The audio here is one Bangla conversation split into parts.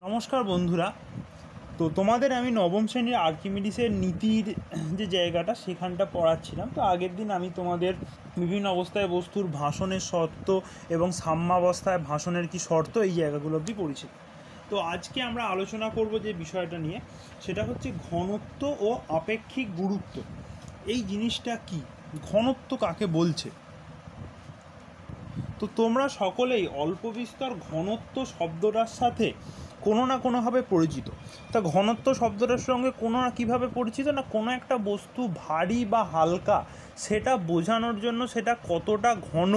নমস্কার বন্ধুরা। তো তোমাদের আমি নবম শ্রেণীর আর্কিমিডিসের নীতির যে জায়গাটা সেখানটা পড়াচ্ছিলাম। তো আগের দিন আমি তোমাদের বিভিন্ন অবস্থায় বস্তুর ভাষণের শর্ত এবং সাম্যাবস্থায় ভাষণের কি শর্ত এই জায়গাগুলো অবধি পড়েছি। তো আজকে আমরা আলোচনা করব যে বিষয়টা নিয়ে, সেটা হচ্ছে ঘনত্ব ও আপেক্ষিক গুরুত্ব। এই জিনিসটা কি, ঘনত্ব কাকে বলছে? তো তোমরা সকলেই অল্প বিস্তর ঘনত্ব শব্দটার সাথে কোনো না কোনোভাবে পরিচিত। তা ঘনত্ব শব্দটার সঙ্গে কোনো না কীভাবে পরিচিত না, কোনো একটা বস্তু ভারী বা হালকা সেটা বোঝানোর জন্য সেটা কতটা ঘন,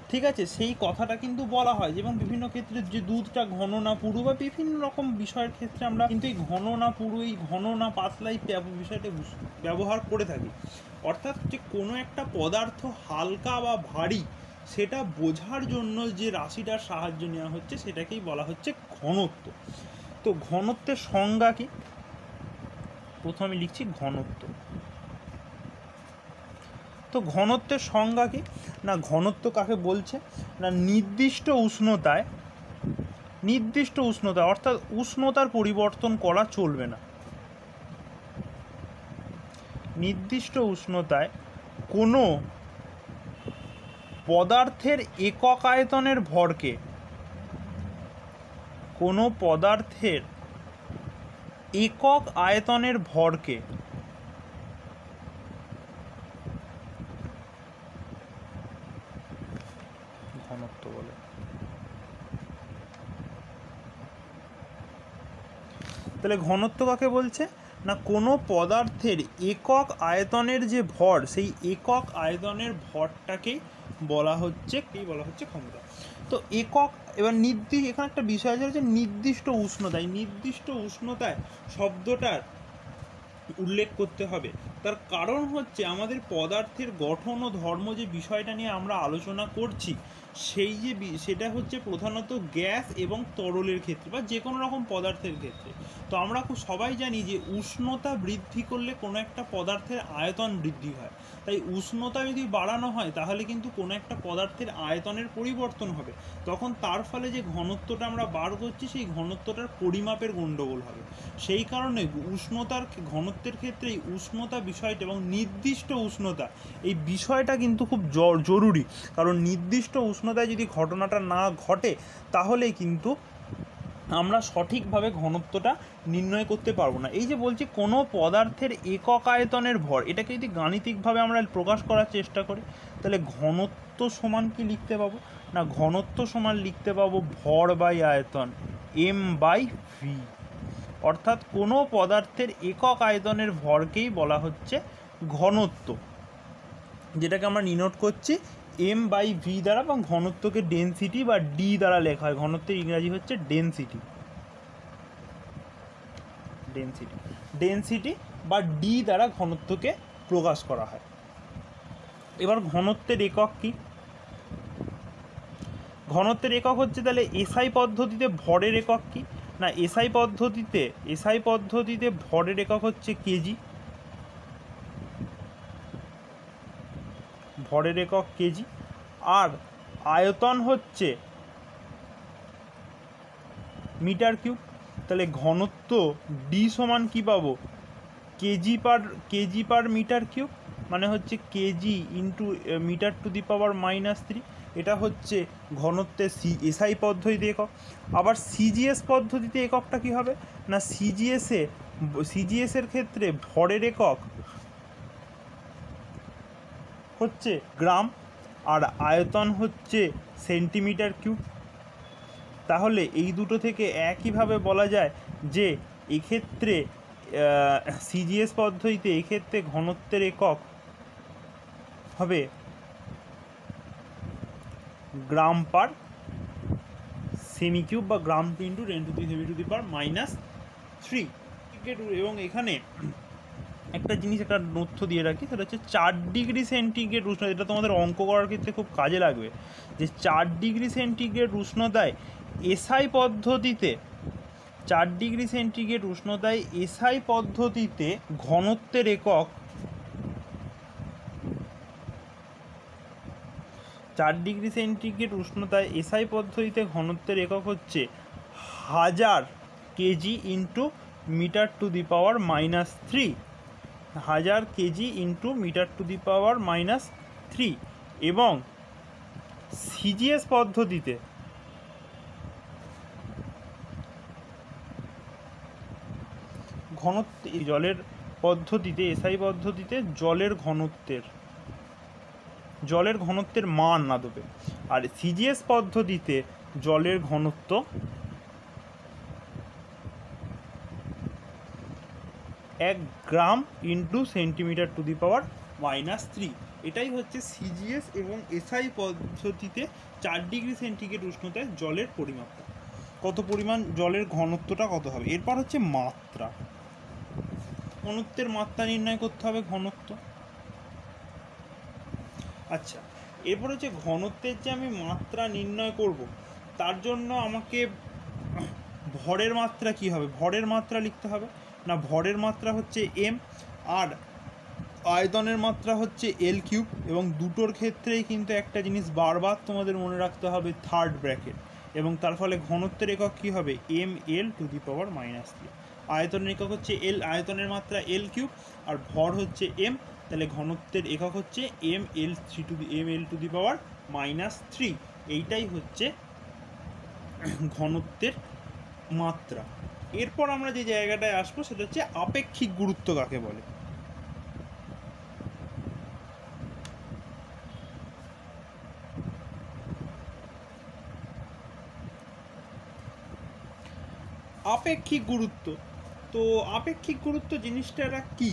ঠিক আছে, সেই কথাটা কিন্তু বলা হয়। এবং বিভিন্ন ক্ষেত্রে যে দুধটা ঘন না পুরু বা বিভিন্ন রকম বিষয়ের ক্ষেত্রে আমরা কিন্তু এই ঘন না পুরু, এই ঘন না পাতলা এই বিষয়টা ব্যবহার করে থাকি। অর্থাৎ যে কোনো একটা পদার্থ হালকা বা ভারী সেটা বোঝার জন্য যে রাশিটার সাহায্য নেওয়া হচ্ছে সেটাকেই বলা হচ্ছে ঘনত্ব। তো ঘনত্বের সংজ্ঞা কি? প্রথমে লিখছি ঘনত্ব। তো ঘনত্বের সংজ্ঞা কি না, ঘনত্ব কাকে বলছে না, নির্দিষ্ট উষ্ণতায় অর্থাৎ উষ্ণতার পরিবর্তন করা চলবে না। নির্দিষ্ট উষ্ণতায় কোনো পদার্থের একক আয়তনের ভরকে, কোনো পদার্থের একক আয়তনের ভরকে ঘনত্ব বলে। তাহলে ঘনত্ব কাকে বলছে না, কোনো পদার্থের একক আয়তনের যে ভর, সেই একক আয়তনের ভরটাকেই বলা হচ্ছে ক্ষমতা। তো একক, এবার এখানে একটা বিষয় আছে যে নির্দিষ্ট উষ্ণতায়, নির্দিষ্ট উষ্ণতায় শব্দটার উল্লেখ করতে হবে। তার কারণ হচ্ছে আমাদের পদার্থের গঠন ও ধর্ম যে বিষয়টা নিয়ে আমরা আলোচনা করছি, সেই যে সেটা হচ্ছে প্রধানত গ্যাস এবং তরলের ক্ষেত্রে বা যে কোনো রকম পদার্থের ক্ষেত্রে। তো আমরা সবাই জানি যে উষ্ণতা বৃদ্ধি করলে কোনো একটা পদার্থের আয়তন বৃদ্ধি হয়। তাই উষ্ণতা যদি বাড়ানো হয় তাহলে কিন্তু কোনো একটা পদার্থের আয়তনের পরিবর্তন হবে। তখন তার ফলে যে ঘনত্বটা আমরা বার করছি সেই ঘনত্বটার পরিমাপের গণ্ডগোল হবে। সেই কারণে উষ্ণতার ঘনত্বের ক্ষেত্রে এই উষ্ণতা বিষয়টা এবং নির্দিষ্ট উষ্ণতা এই বিষয়টা কিন্তু খুব জরুরি। কারণ নির্দিষ্ট উষ্ণতায় যদি ঘটনাটা না ঘটে তাহলে কিন্তু আমরা সঠিকভাবে ঘনত্বটা নির্ণয় করতে পারবো না। এই যে বলছি কোনো পদার্থের একক আয়তনের ভর, এটাকে যদি গাণিতিকভাবে আমরা প্রকাশ করার চেষ্টা করি তাহলে ঘনত্ব সমান কি লিখতে পাবো না, ঘনত্ব সমান লিখতে পাবো ভর বাই আয়তন, এম বাই ভি। অর্থাৎ কোনো পদার্থের একক আয়তনের ভরকেই বলা হচ্ছে ঘনত্ব, যেটাকে আমরা নির্ণয় করছি এম বাই ভি দ্বারা, বা ঘনত্বকে ডেনসিটি বা ডি দ্বারা লেখা হয়। ঘনত্বের ইংরাজি হচ্ছে ডেনসিটি, ডেনসিটি বা ডি দ্বারা ঘনত্বকে প্রকাশ করা হয়। এবার ঘনত্বের একক কি? ঘনত্বের একক হচ্ছে তাহলে এসআই পদ্ধতিতে ভরের একক কি না, এসআই পদ্ধতিতে ভরের একক হচ্ছে কেজি, ভরের একক কেজি। আর আয়তন হচ্ছে মিটার কিউব। তাহলে ঘনত্ব ডি সমান কি পাবো, কেজি পার মিটার কিউব, মানে হচ্ছে kg into metre to the power -3। এটা হচ্ছে ঘনত্বের এসআই পদ্ধতিতে একক। আবার সিজিএস পদ্ধতিতে এককটা কি হবে না, সিজিএসের ক্ষেত্রে ভরের একক হচ্ছে গ্রাম আর আয়তন হচ্ছে সেন্টিমিটার কিউব। তাহলে এই দুটো থেকে একইভাবে বলা যায় যে এক্ষেত্রে সিজিএস পদ্ধতিতে এক্ষেত্রে ঘনত্বের একক হবে গ্রাম পার সেমি কিউব বা গ্রাম ইন্টু 10⁻⁻³ এবং এখানে একটা জিনিস, একটা তথ্য দিয়ে রাখি, সেটা হচ্ছে 4 ডিগ্রি সেন্টিগ্রেড উষ্ণতা। এটা তোমাদের অঙ্ক করার ক্ষেত্রে খুব কাজে লাগবে যে 4 ডিগ্রি সেন্টিগ্রেড উষ্ণতায় এসআই পদ্ধতিতে, 4 ডিগ্রি সেন্টিগ্রেড উষ্ণতায় এসআই পদ্ধতিতে ঘনত্বের একক 4 ডিগ্রি সেন্টিগ্রেড উষ্ণতায় এসআই পদ্ধতিতে ঘনত্বের একক হচ্ছে 1000 kg into metre to the power -3, 1000 kg into metre to the power -3। এবং সিজিএস পদ্ধতিতে ঘনত্ব, জলের পদ্ধতিতে, এসআই পদ্ধতিতে জলের ঘনত্বের মান না দেবে, আর সিজিএস পদ্ধতিতে জলের ঘনত্ব 1 gram into centimetre to the power -3। এটাই হচ্ছে সিজিএস এবং এসআই পদ্ধতিতে 4 ডিগ্রি সেন্টিগ্রেড উষ্ণতায় জলের পরিমাপটা, কত পরিমাণ জলের ঘনত্বটা কত হবে। এরপর হচ্ছে মাত্রা, ঘনত্বের মাত্রা নির্ণয় করতে হবে, ঘনত্ব। আচ্ছা, এরপর হচ্ছে ঘনত্বের যে আমি মাত্রা নির্ণয় করব, তার জন্য আমাকে ভরের মাত্রা কি হবে, ভরের মাত্রা লিখতে হবে না। ভরের মাত্রা হচ্ছে এম, আর আয়তনের মাত্রা হচ্ছে এল কিউব। এবং দুটোর ক্ষেত্রেই কিন্তু একটা জিনিস বারবার তোমাদের মনে রাখতে হবে, থার্ড ব্র্যাকেট। এবং তার ফলে ঘনত্বের একক কী হবে, M L two the power -3। আয়তনের একক হচ্ছে এল, আয়তনের মাত্রা এল কিউব, আর ভর হচ্ছে এম, তাহলে ঘনত্বের একক হচ্ছে M L two the power -3। এইটাই হচ্ছে ঘনত্বের মাত্রা। এরপর আমরা যে জায়গাটায় আসবো সেটা হচ্ছে আপেক্ষিক গুরুত্ব কাকে বলে। আপেক্ষিক গুরুত্ব, তো আপেক্ষিক গুরুত্ব জিনিসটা কি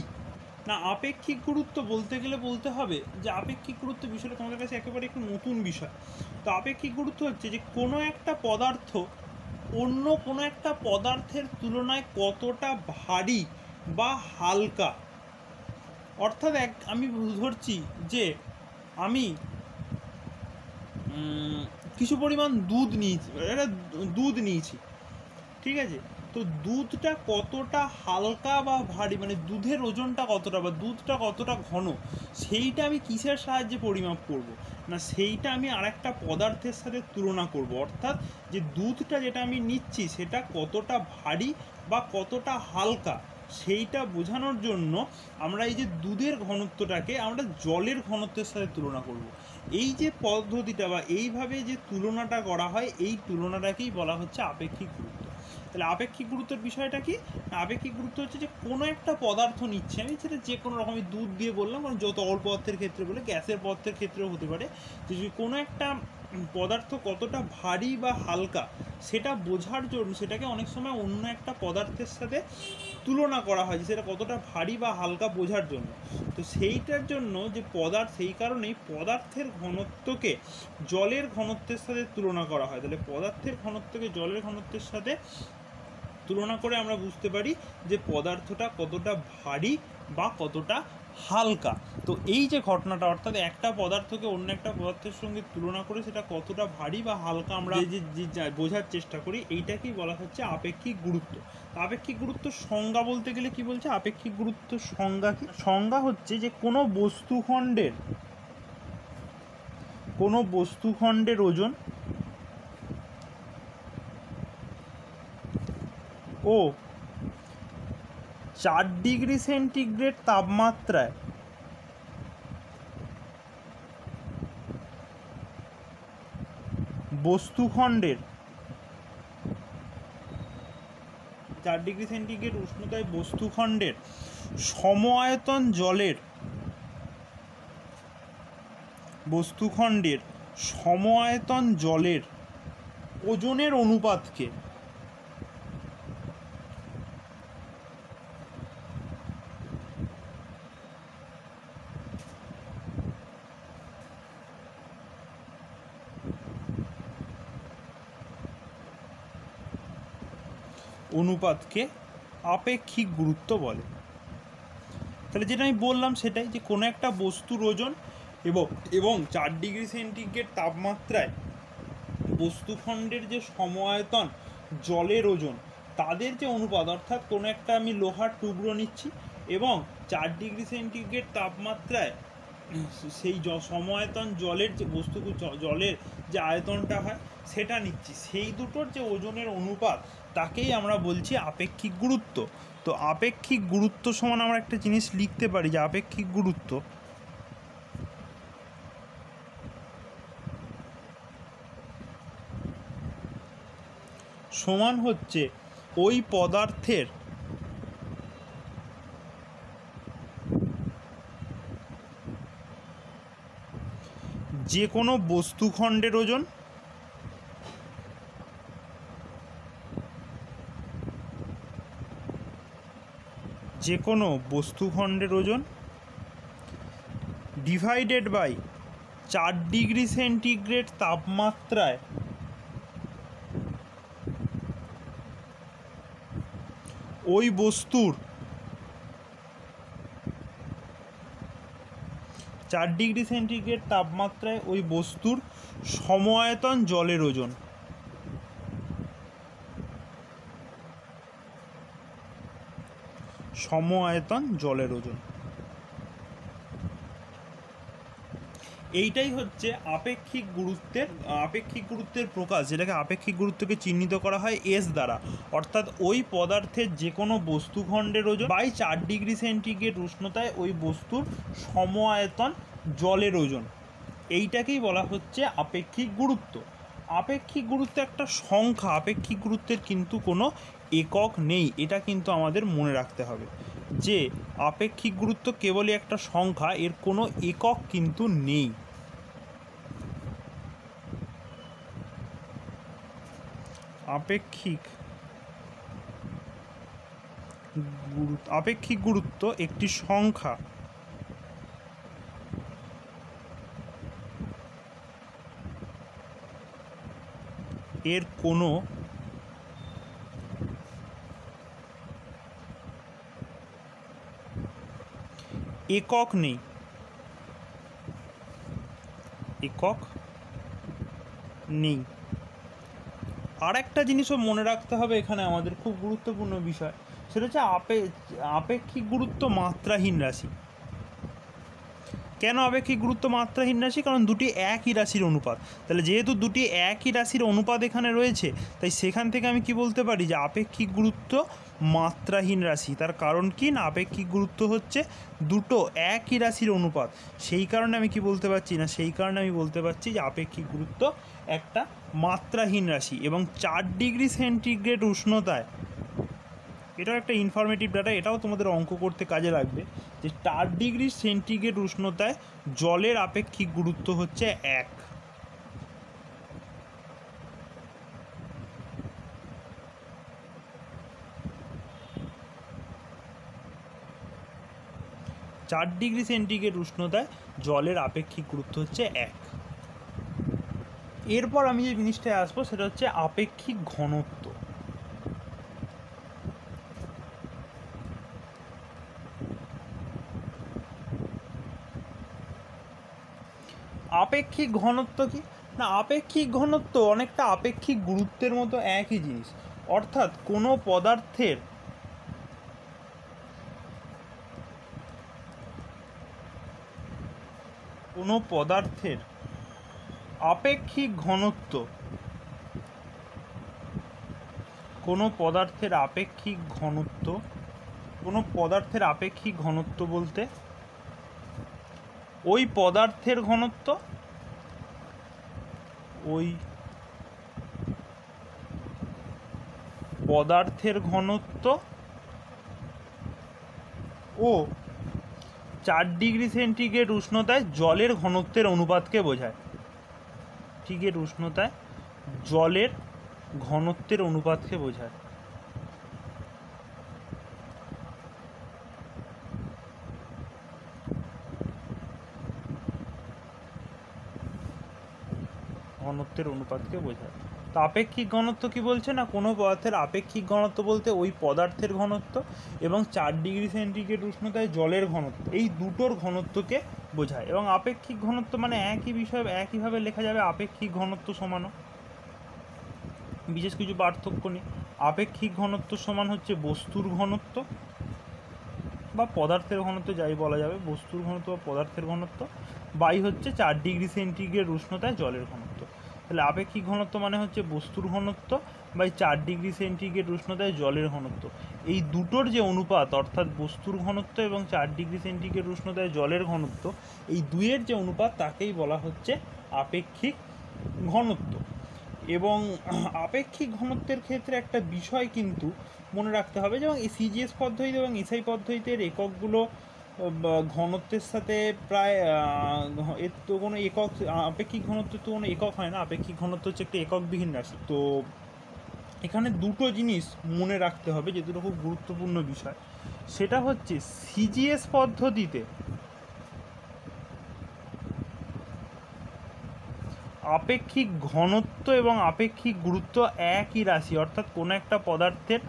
না, আপেক্ষিক গুরুত্ব বলতে গেলে বলতে হবে যে আপেক্ষিক গুরুত্ব বিষয়টা তোমাদের কাছে একেবারে একটু নতুন বিষয়। তো আপেক্ষিক গুরুত্ব হচ্ছে যে কোনো একটা পদার্থ অন্য কোনো একটা পদার্থের তুলনায় কতটা ভারী বা হালকা। অর্থাৎ আমি ধরছি যে আমি কিছু পরিমাণ দুধ নিয়েছি, ঠিক আছে। তো দুধটা কতটা হালকা বা ভারী, মানে দুধের ওজনটা কতটা বা দুধটা কতটা ঘন, সেইটা আমি কিসের সাহায্যে পরিমাপ করব না, সেইটা আমি আরেকটা পদার্থের সাথে তুলনা করব। অর্থাৎ যে দুধটা যেটা আমি নিচ্ছি সেটা কতটা ভারী বা কতটা হালকা, সেইটা বোঝানোর জন্য আমরা এই যে দুধের ঘনত্বটাকে আমরা জলের ঘনত্বের সাথে তুলনা করব। এই যে পদ্ধতিটা বা এইভাবে যে তুলনাটা করা হয়, এই তুলনাটাকেই বলা হচ্ছে আপেক্ষিক গুরুত্ব। তাহলে আপেক্ষিক গুরুত্বের বিষয়টা কি, আপেক্ষিক গুরুত্ব হচ্ছে যে কোনো একটা পদার্থ নিচ্ছে আমি, সেটা যে কোনো রকমের দুধ দিয়ে বললাম, কারণ যত অল্প পদার্থের ক্ষেত্রে বলে, গ্যাসের পদার্থের ক্ষেত্রেও হতে পারে, যে যদি কোনো একটা পদার্থ কতটা ভারী বা হালকা সেটা বোঝার জন্য সেটাকে অনেক সময় অন্য একটা পদার্থের সাথে তুলনা করা হয়, যে সেটা কতটা ভারী বা হালকা বোঝার জন্য। তো সেইটার জন্য যে সেই কারণেই পদার্থের ঘনত্বকে জলের ঘনত্বের সাথে তুলনা করা হয়। তাহলে পদার্থের ঘনত্বকে জলের ঘনত্বের সাথে তুলনা করে আমরা বুঝতে পারি যে পদার্থটা কতটা ভারী বা কতটা হালকা। তো এই যে ঘটনাটা, অর্থাৎ একটা পদার্থকে অন্য একটা পদার্থের সঙ্গে তুলনা করে সেটা কতটা ভারী বা হালকা আমরা যে বোঝার চেষ্টা করি, এইটাকেই বলা হচ্ছে আপেক্ষিক গুরুত্ব। আপেক্ষিক গুরুত্ব সংজ্ঞা বলতে গেলে কি বলছে, আপেক্ষিক গুরুত্ব সংজ্ঞা কি, সংজ্ঞা হচ্ছে যে কোনো বস্তুখণ্ডের ওজন ও 4 ডিগ্রি সেন্টিগ্রেড তাপমাত্রায় বস্তুখণ্ডের 4 ডিগ্রি সেন্টিগ্রেড উষ্ণতায় বস্তুখণ্ডের সমআয়তন জলের ওজনের অনুপাতকে আপেক্ষিক গুরুত্ব বলে। তাহলে যেটা আমি বললাম সেটাই, যে কোনো একটা বস্তুর ওজন এবং 4 ডিগ্রি সেন্টিগ্রেড তাপমাত্রায় বস্তুখণ্ডের যে সমআয়তন জলের ওজন, তাদের যে অনুপাত, অর্থাৎ কোনো একটা আমি লোহার টুকরো নিচ্ছি এবং 4 ডিগ্রি সেন্টিগ্রেড তাপমাত্রায় সেই সমআয়তন জলের যে জলের যে আয়তনটা হয় সেটা নিচ্ছি, সেই দুটোর যে ওজনের অনুপাত তাকেই আমরা বলছি আপেক্ষিক গুরুত্ব। তো আপেক্ষিক গুরুত্ব সমান আমরা একটা জিনিস লিখতে পারি যে আপেক্ষিক গুরুত্ব সমান হচ্ছে ওই পদার্থের যে কোনো বস্তুখণ্ডের ওজন ডিভাইডেড বাই 4 ডিগ্রি সেন্টিগ্রেড তাপমাত্রায় ওই বস্তুর 4 ডিগ্রি সেন্টিগ্রেড তাপমাত্রায় ওই বস্তুর সমআয়তন জলের ওজন। এইটাই হচ্ছে আপেক্ষিক গুরুত্বের প্রকাশ, যেটাকে আপেক্ষিক গুরুত্বকে চিহ্নিত করা হয় এস দ্বারা। অর্থাৎ ওই পদার্থের যে কোনো বস্তুখণ্ডের ওজন বাই 4 ডিগ্রি সেন্টিগ্রেড উষ্ণতায় ওই বস্তুর সমআয়তন জলের ওজন, এইটাকেই বলা হচ্ছে আপেক্ষিক গুরুত্ব। আপেক্ষিক গুরুত্ব একটা সংখ্যা, আপেক্ষিক গুরুত্বের কিন্তু কোনো একক নেই, এটা কিন্তু আমাদের মনে রাখতে হবে যে আপেক্ষিক গুরুত্ব কেবলই একটা সংখ্যা, এর কোনো একক কিন্তু নেই। আপেক্ষিক গুরুত্ব একটি সংখ্যা, এর কোনো একক নেই। আর একটা জিনিসও মনে রাখতে হবে এখানে আমাদের, খুব গুরুত্বপূর্ণ বিষয়, সেটা হচ্ছে আপেক্ষিক গুরুত্ব মাত্রাহীন রাশি। কেন আপেক্ষিক গুরুত্ব মাত্রাহীন রাশি? কারণ দুটি একই রাশির অনুপাত। তাহলে যেহেতু দুটি একই রাশির অনুপাত এখানে রয়েছে, তাই সেখান থেকে আমি কি বলতে পারি যে আপেক্ষিক গুরুত্ব মাত্রাহীন রাশি। তার কারণ কি না, আপেক্ষিক গুরুত্ব হচ্ছে দুটো একই রাশির অনুপাত। সেই কারণে আমি কি বলতে পারছি না, সেই কারণে আমি বলতে পারছি যে আপেক্ষিক গুরুত্ব একটা মাত্রাহীন রাশি। এবং 4 ডিগ্রি সেন্টিগ্রেড উষ্ণতায়, এটাও একটা ইনফরমেটিভ ডাটা, এটাও তোমাদের অঙ্ক করতে কাজে লাগবে, যে 4 ডিগ্রি সেন্টিগ্রেড উষ্ণতায় জলের আপেক্ষিক গুরুত্ব হচ্ছে 1। 4 ডিগ্রি সেন্টিগ্রেড উষ্ণতায় জলের আপেক্ষিক গুরুত্ব হচ্ছে 1। এরপর আমি যে জিনিসটায় আসবো সেটা হচ্ছে আপেক্ষিক ঘনত্ব। আপেক্ষিক ঘনত্ব কি না, আপেক্ষিক ঘনত্ব অনেকটা আপেক্ষিক গুরুত্বের মতো একই জিনিস। অর্থাৎ কোনো পদার্থের আপেক্ষিক ঘনত্ব, কোনো পদার্থের আপেক্ষিক ঘনত্ব বলতে ওই পদার্থের ঘনত্ব ও 4 ডিগ্রি সেন্টিগ্রেড উষ্ণতায় জলের ঘনত্বের অনুপাতকে বোঝায়। ডিগ্রি উষ্ণতায় জলের ঘনত্বের অনুপাতকে বোঝায়। তো আপেক্ষিক ঘনত্ব কি বলছে না, কোনো পদার্থের আপেক্ষিক ঘনত্ব বলতে ওই পদার্থের ঘনত্ব এবং 4 ডিগ্রি সেন্টিগ্রেড উষ্ণতায় জলের ঘনত্ব, এই দুটোর ঘনত্বকে বোঝায়। এবং আপেক্ষিক ঘনত্ব মানে একই বিষয়, একইভাবে লেখা যাবে আপেক্ষিক ঘনত্ব সমানও, বিশেষ কিছু পার্থক্য নেই। আপেক্ষিক ঘনত্ব সমান হচ্ছে বস্তুর ঘনত্ব বা পদার্থের ঘনত্ব, যাই বলা যাবে, বস্তুর ঘনত্ব বা পদার্থের ঘনত্ব বাই হচ্ছে 4 ডিগ্রি সেন্টিগ্রেড উষ্ণতায় জলের ঘনত্ব। তাহলে আপেক্ষিক ঘনত্ব মানে হচ্ছে বস্তুর ঘনত্ব বাই 4 ডিগ্রি সেন্টিগ্রেড উষ্ণতায় জলের ঘনত্ব, এই দুটোর যে অনুপাত অর্থাৎ বস্তুর ঘনত্ব এবং 4 ডিগ্রি সেন্টিগ্রেড উষ্ণতায় জলের ঘনত্ব, এই দুইয়ের যে অনুপাত তাকেই বলা হচ্ছে আপেক্ষিক ঘনত্ব। এবং আপেক্ষিক ঘনত্বের ক্ষেত্রে একটা বিষয় কিন্তু মনে রাখতে হবে, যেমন এই সিজিএস পদ্ধতিতে এবং এসআই পদ্ধতির এককগুলো ঘনত্বের সাথে প্রায় এর তো কোনো একক, আপেক্ষিক ঘনত্বের তো কোনো একক হয় না, আপেক্ষিক ঘনত্ব হচ্ছে একটি এককবিহীন রাশি। তো এখানে দুটো জিনিস মনে রাখতে হবে যে দুটো খুব গুরুত্বপূর্ণ বিষয়, সেটা হচ্ছে সিজিএস পদ্ধতিতে আপেক্ষিক ঘনত্ব এবং আপেক্ষিক গুরুত্ব একই রাশি, অর্থাৎ কোনো একটা পদার্থের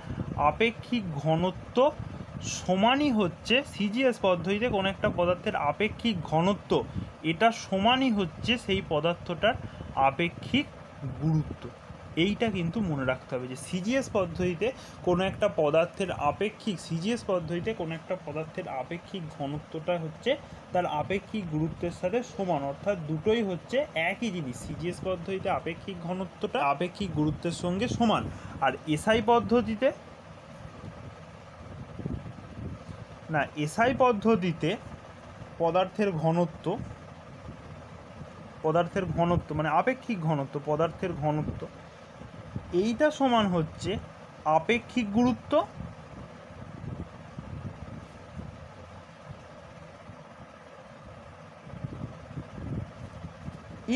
আপেক্ষিক ঘনত্ব সমানই হচ্ছে সিজিএস পদ্ধতিতে কোনো একটা পদার্থের আপেক্ষিক ঘনত্ব এটা সমানই হচ্ছে সেই পদার্থটার আপেক্ষিক গুরুত্ব। এইটা কিন্তু মনে রাখতে হবে যে সিজিএস পদ্ধতিতে কোনো একটা পদার্থের আপেক্ষিক ঘনত্বটা হচ্ছে তার আপেক্ষিক গুরুত্বের সাথে সমান, অর্থাৎ দুটোই হচ্ছে একই জিনিস। সিজিএস পদ্ধতিতে আপেক্ষিক ঘনত্বটা আপেক্ষিক গুরুত্বের সঙ্গে সমান, আর এসআই পদ্ধতিতে পদার্থের ঘনত্ব মানে আপেক্ষিক ঘনত্ব, পদার্থের ঘনত্ব এইটা সমান হচ্ছে আপেক্ষিক গুরুত্ব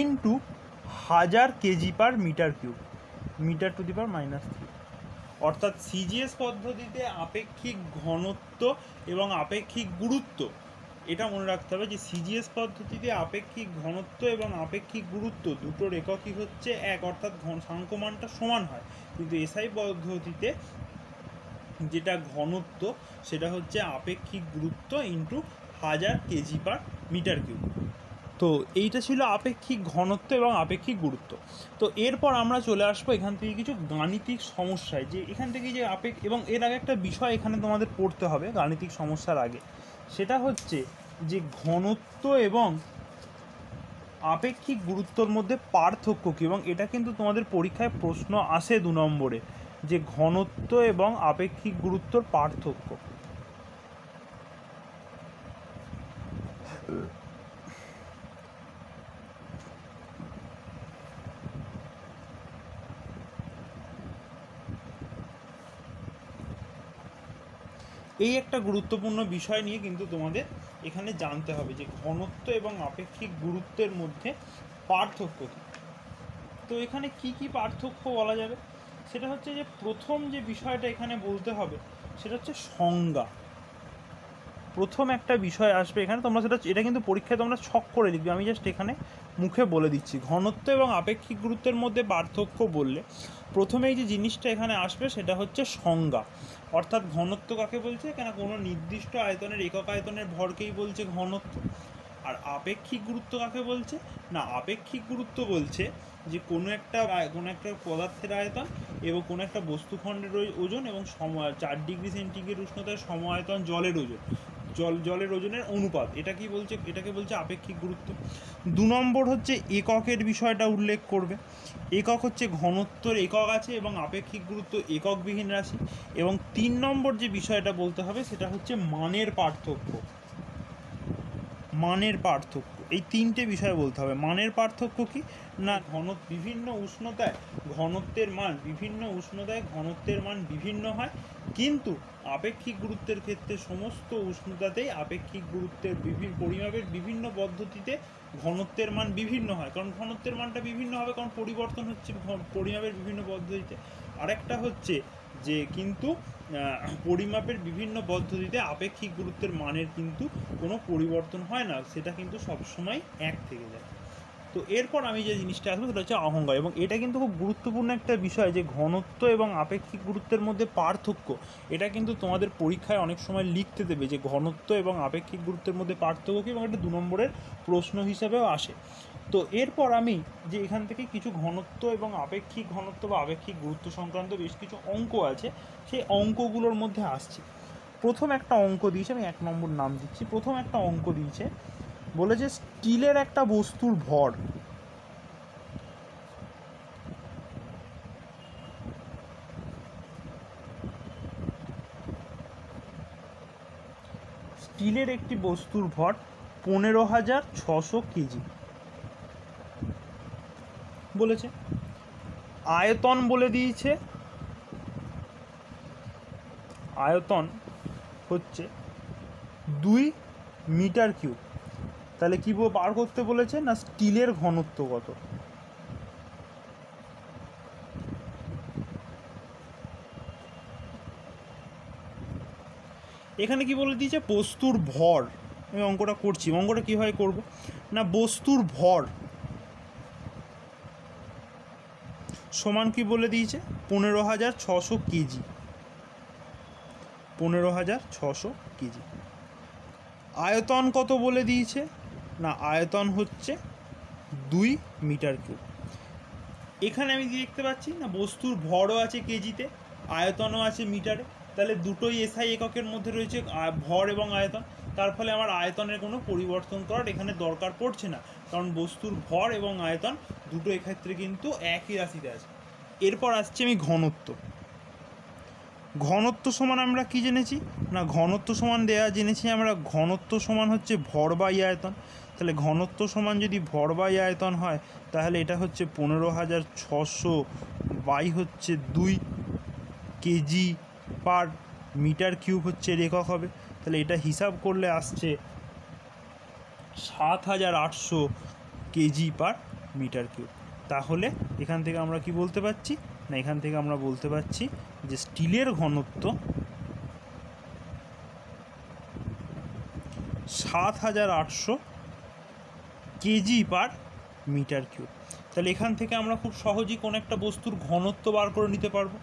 into 1000 kg/m³, metre to the power -3। অর্থাৎ সিজিএস পদ্ধতিতে আপেক্ষিক ঘনত্ব এবং আপেক্ষিক গুরুত্ব, এটা মনে রাখতে হবে যে সিজিএস পদ্ধতিতে আপেক্ষিক ঘনত্ব এবং আপেক্ষিক গুরুত্ব দুটোর এককই হচ্ছে এক, অর্থাৎ সাংখ্যমানটা সমান হয়। কিন্তু এসআই পদ্ধতিতে যেটা ঘনত্ব সেটা হচ্ছে আপেক্ষিক গুরুত্ব ইন্টু 1000 kg/m³। তো এইটা ছিল আপেক্ষিক ঘনত্ব এবং আপেক্ষিক গুরুত্ব। তো এরপর আমরা চলে আসবো এখান থেকে কিছু গাণিতিক সমস্যায়, যে এখান থেকে যে এবং এর আগে একটা বিষয় এখানে তোমাদের পড়তে হবে গাণিতিক সমস্যার আগে, সেটা হচ্ছে যে ঘনত্ব এবং আপেক্ষিক গুরুত্বর মধ্যে পার্থক্য কী। এবং এটা কিন্তু তোমাদের পরীক্ষায় প্রশ্ন আসে 2 নম্বরে, যে ঘনত্ব এবং আপেক্ষিক গুরুত্বর পার্থক্য। এই একটা গুরুত্বপূর্ণ বিষয় নিয়ে কিন্তু তোমাদের এখানে জানতে হবে যে ঘনত্ব এবং আপেক্ষিক গুরুত্বের মধ্যে পার্থক্য কী। তো এখানে কি কি পার্থক্য বলা যাবে, সেটা হচ্ছে যে প্রথম যে বিষয়টা এখানে বলতে হবে সেটা হচ্ছে সংজ্ঞা। প্রথম একটা বিষয় আসবে এখানে, তোমরা এটা কিন্তু পরীক্ষায় তোমরা ছক করে লিখবে, আমি জাস্ট এখানে মুখে বলে দিচ্ছি। ঘনত্ব এবং আপেক্ষিক গুরুত্বের মধ্যে পার্থক্য বললে প্রথমেই যে জিনিসটা এখানে আসবে সেটা হচ্ছে সংজ্ঞা। অর্থাৎ ঘনত্ব কাকে বলছে, কেন কোনো নির্দিষ্ট আয়তনের একক আয়তনের ভরকেই বলছে ঘনত্ব। আর আপেক্ষিক গুরুত্ব কাকে বলছে না, আপেক্ষিক গুরুত্ব বলছে যে কোনো একটা পদার্থের আয়তন এবং কোনো একটা বস্তুখণ্ডের ওজন এবং 4 ডিগ্রি সেন্টিগ্রেড উষ্ণতায় সম আয়তন জলের ওজনের অনুপাত, এটাকে বলছে আপেক্ষিক গুরুত্ব। 2 নম্বর হচ্ছে এককের বিষয়টা উল্লেখ করবে। একক হচ্ছে ঘনত্বর একক আছে এবং আপেক্ষিক গুরুত্ব এককবিহীন রাশি। এবং 3 নম্বর যে বিষয়টা বলতে হবে সেটা হচ্ছে মানের পার্থক্য। এই 3টে বিষয় বলতে হবে। মানের পার্থক্য কি না, বিভিন্ন উষ্ণতায় ঘনত্বের মান বিভিন্ন হয়, কিন্তু আপেক্ষিক গুরুত্বের ক্ষেত্রে সমস্ত উষ্ণতাতেই আপেক্ষিক গুরুত্বের পরিমাপের বিভিন্ন পদ্ধতিতে ঘনত্বের মান বিভিন্ন হয়। কারণ ঘনত্বের মানটা বিভিন্ন হবে, কারণ পরিবর্তন হচ্ছে পরিমাপের বিভিন্ন পদ্ধতিতে। আরেকটা হচ্ছে যে কিন্তু পরিমাপের বিভিন্ন পদ্ধতিতে আপেক্ষিক গুরুত্বের মানের কিন্তু কোনো পরিবর্তন হয় না, সেটা কিন্তু সবসময় এক থেকে যায়। তো এরপর আমি যে জিনিসটা আসবো সেটা হচ্ছে অহংকার। এবং এটা কিন্তু খুব গুরুত্বপূর্ণ একটা বিষয় যে ঘনত্ব এবং আপেক্ষিক গুরুত্বের মধ্যে পার্থক্য, এটা কিন্তু তোমাদের পরীক্ষায় অনেক সময় লিখতে দেবে যে ঘনত্ব এবং আপেক্ষিক গুরুত্বের মধ্যে পার্থক্য কী, এবং এটা 2 নম্বরের প্রশ্ন হিসাবেও আসে। তো এরপর আমি যে এখান থেকে কিছু ঘনত্ব এবং আপেক্ষিক ঘনত্ব বা আপেক্ষিক গুরুত্ব সংক্রান্ত বেশ কিছু অঙ্ক আছে, সেই অঙ্কগুলোর মধ্যে আসছি। প্রথম একটা অঙ্ক দিয়েছে, আমি 1 নম্বর নাম দিচ্ছি। প্রথম একটা অঙ্ক দিয়েছে, বলেছে স্টিলের একটা বস্তুর ভর স্টিলের একটি বস্তুর ভর 15,600 কেজি বলেছে। আয়তন বলে দিয়েছে, আয়তন হচ্ছে 2 মিটার কিউব। তাহলে কি বার করতে বলেছে না স্টিলের ঘনত্ব কত। এখানে কি বলে দিয়েছে বস্তুর ভর। আমি অঙ্কটা করছি, অঙ্কটা কীভাবে করব না বস্তুর ভর সমান কি বলে দিয়েছে 15,600 কেজি, 15,600 কেজি। আয়তন কত বলে দিয়েছে না আয়তন হচ্ছে 2 মিটার কিউব। এখানে আমি দেখতে পাচ্ছি না বস্তুর ভরও আছে কেজিতে, আয়তনও আছে মিটারে, তাহলে দুটোই এসআই এককের মধ্যে রয়েছে ভর এবং আয়তন। তার ফলে আমার আয়তনের কোনো পরিবর্তন করার এখানে দরকার পড়ছে না, কারণ বস্তুর ভর এবং আয়তন দুটো এক্ষেত্রে কিন্তু একই রাশিতে আছে। এরপর আসছে আমি ঘনত্ব। ঘনত্ব সমান আমরা কি জেনেছি না ঘনত্ব সমান দেয়া জেনেছি আমরা, ঘনত্ব সমান হচ্ছে ভর বাই আয়তন। তাহলে ঘনত্ব সমান যদি ভর বাই আয়তন হয় তাহলে এটা হচ্ছে 15,600 বাই হচ্ছে 2 কেজি পার মিটার কিউব হচ্ছে একক হবে। তাহলে এটা হিসাব করলে আসছে 7,800 কেজি পার মিটার কিউব। তাহলে এখান থেকে আমরা কি বলতে পারছি না এখান থেকে আমরা বলতে পারছি যে স্টিলের ঘনত্ব 7,800 কেজি পার মিটার কিউব। তাহলে এখান থেকে আমরা খুব সহজেই কোনো একটা বস্তুর ঘনত্ব বার করে নিতে পারবো,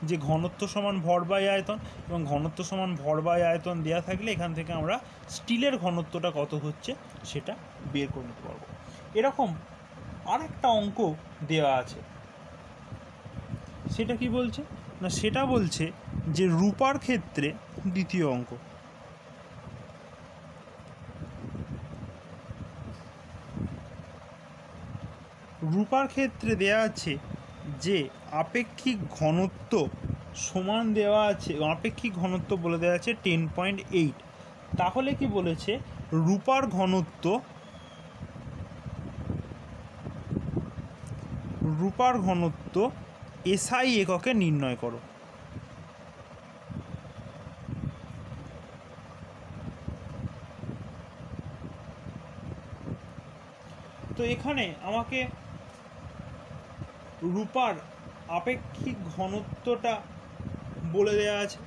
যে ঘনত্ব সমান ভর বাই আয়তন, এবং ঘনত্ব সমান ভর বাই আয়তন দেওয়া থাকলে এখান থেকে আমরা স্টিলের ঘনত্বটা কত হচ্ছে সেটা বের করে নিতে পারবো। এরকম আরেকটা অঙ্ক দেওয়া আছে, সেটা কি বলছে না সেটা বলছে যে রূপার ক্ষেত্রে দ্বিতীয় অঙ্ক। রূপার ক্ষেত্রে দেয়া আছে যে আপেক্ষিক ঘনত্ব সমান দেওয়া আছে, আপেক্ষিক ঘনত্ব বলে দেওয়া আছে 10.8। তাহলে কি বলেছে রূপার ঘনত্ব, রূপার ঘনত্ব এসআই এককে নির্ণয় করো। তো এখানে আমাকে রূপার আপেক্ষিক ঘনত্বটা বলে দেওয়া আছে,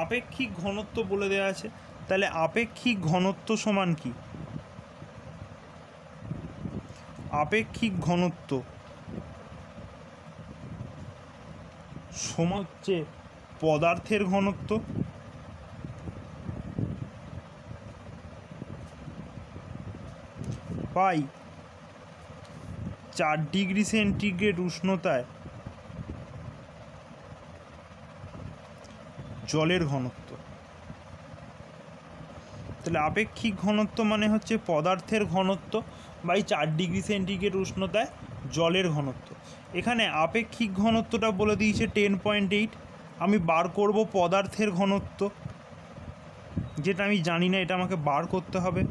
আপেক্ষিক ঘনত্ব বলে দেওয়া আছে। তাহলে আপেক্ষিক ঘনত্ব সমান কি, আপেক্ষিক ঘনত্ব সমান হচ্ছে পদার্থের ঘনত্ব বাই 4 ডিগ্রি সেন্টিগ্রেড উষ্ণতায় জলের ঘনত্ব। তাহলে আপেক্ষিক ঘনত্ব মানে হচ্ছে পদার্থের ঘনত্ব বাই 4 ডিগ্রি সেন্টিগ্রেড উষ্ণতায় জলের ঘনত্ব। এখানে আপেক্ষিক ঘনত্বটা বলে দিয়েছে 10.8। আমি বার করব পদার্থের ঘনত্ব, যেটা আমি জানি না, এটা আমাকে বার করতে হবে।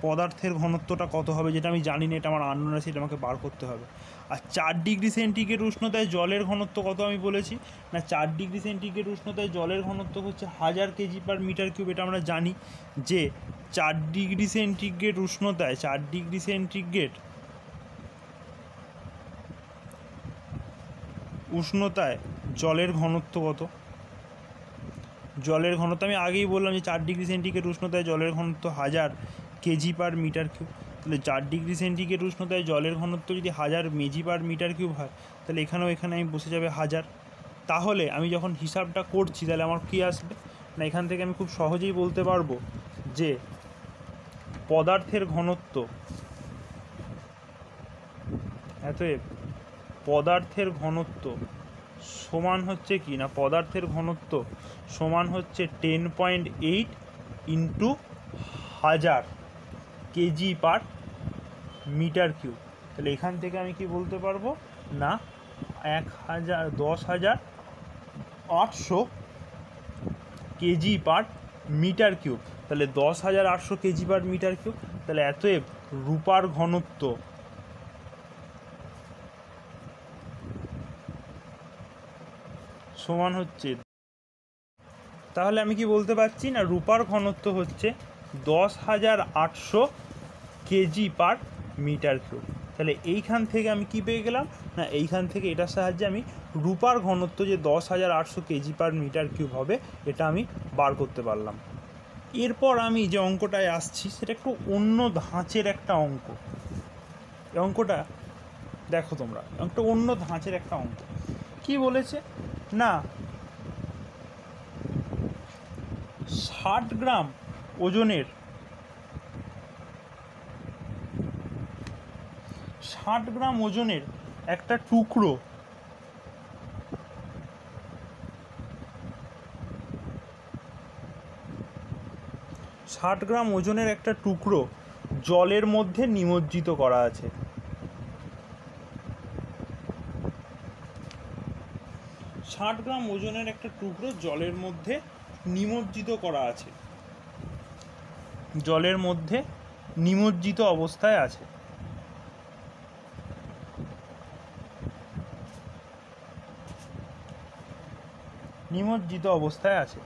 পদার্থের ঘনত্বটা কত হবে যেটা আমি জানি না, এটা আমার আননোন আছে, এটা আমাকে বার করতে হবে। আর 4 ডিগ্রি সেন্টিগ্রেড উষ্ণতায় জলের ঘনত্ব কত আমি বলেছি না 4 ডিগ্রি সেন্টিগ্রেড উষ্ণতায় জলের ঘনত্ব হচ্ছে 1000 কেজি পার মিটার কিউব। এটা আমরা জানি যে 4 ডিগ্রি সেন্টিগ্রেড উষ্ণতায়, 4 ডিগ্রি সেন্টিগ্রেড উষ্ণতায় জলের ঘনত্ব কত। জলের ঘনত্ব আমি আগেই বললাম যে 4 ডিগ্রি সেন্টিগ্রেড উষ্ণতায় জলের ঘনত্ব 1000 কেজি পার মিটার কিউব। তাহলে 4 ডিগ্রি সেন্টিগ্রেড উষ্ণতায় জলের ঘনত্ব যদি 1000 মেজি পার মিটার কিউব হয় তাহলে এখানে আমি বসে যাবে 1000। তাহলে আমি যখন হিসাবটা করছি তাহলে আমার কী আসবে না এখান থেকে আমি খুব সহজেই বলতে পারবো যে পদার্থের ঘনত্ব, পদার্থের ঘনত্ব সমান হচ্ছে কি না পদার্থের ঘনত্ব সমান হচ্ছে 10.8 into 1000 KG per metre cube. তাহলে এখান থেকে আমি কি বলতে পারবো না 10,800 কেজি পার মিটার কিউব। তাহলে 10,800 কেজি পার মিটার কিউব। তাহলে অতএব রূপার ঘনত্ব সমান হচ্ছে, তাহলে আমি কি বলতে পারছি না রূপার ঘনত্ব হচ্ছে 10,800 কেজি পার মিটার কিউব। তাহলে এইখান থেকে আমি কি পেয়ে গেলাম না, এইখান থেকে এটার সাহায্যে আমি রূপার ঘনত্ব যে 10,800 কেজি পার মিটার কিউব হবে এটা আমি বার করতে পারলাম। এরপর আমি যে অঙ্কটায় আসছি সেটা একটু অন্য ধাঁচের একটা অঙ্ক। এই অঙ্কটা দেখো তোমরা, একটা অন্য ধাঁচের একটা অঙ্ক। কি বলেছে না 60 গ্রাম ওজনের 60 গ্রাম ওজনের একটা টুকরো 60 গ্রাম ওজনের একটা টুকরো জলের মধ্যে নিমজ্জিত করা আছে। 60 গ্রাম ওজনের একটা টুকরো জলের মধ্যে নিমজ্জিত করা আছে, জলের মধ্যে নিমজ্জিত অবস্থায় আছে। নিমজ্জিত অবস্থায় আছে,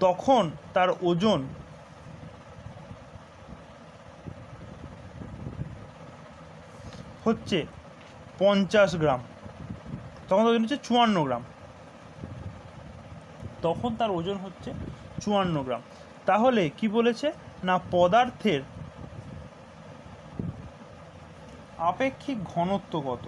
তখন তার ওজন হচ্ছে 50 গ্রাম, তখন ওজন হচ্ছে 54 গ্রাম, তখন তার ওজন হচ্ছে 54 গ্রাম। তাহলে কি বলেছে না পদার্থের আপেক্ষিক ঘনত্ব কত?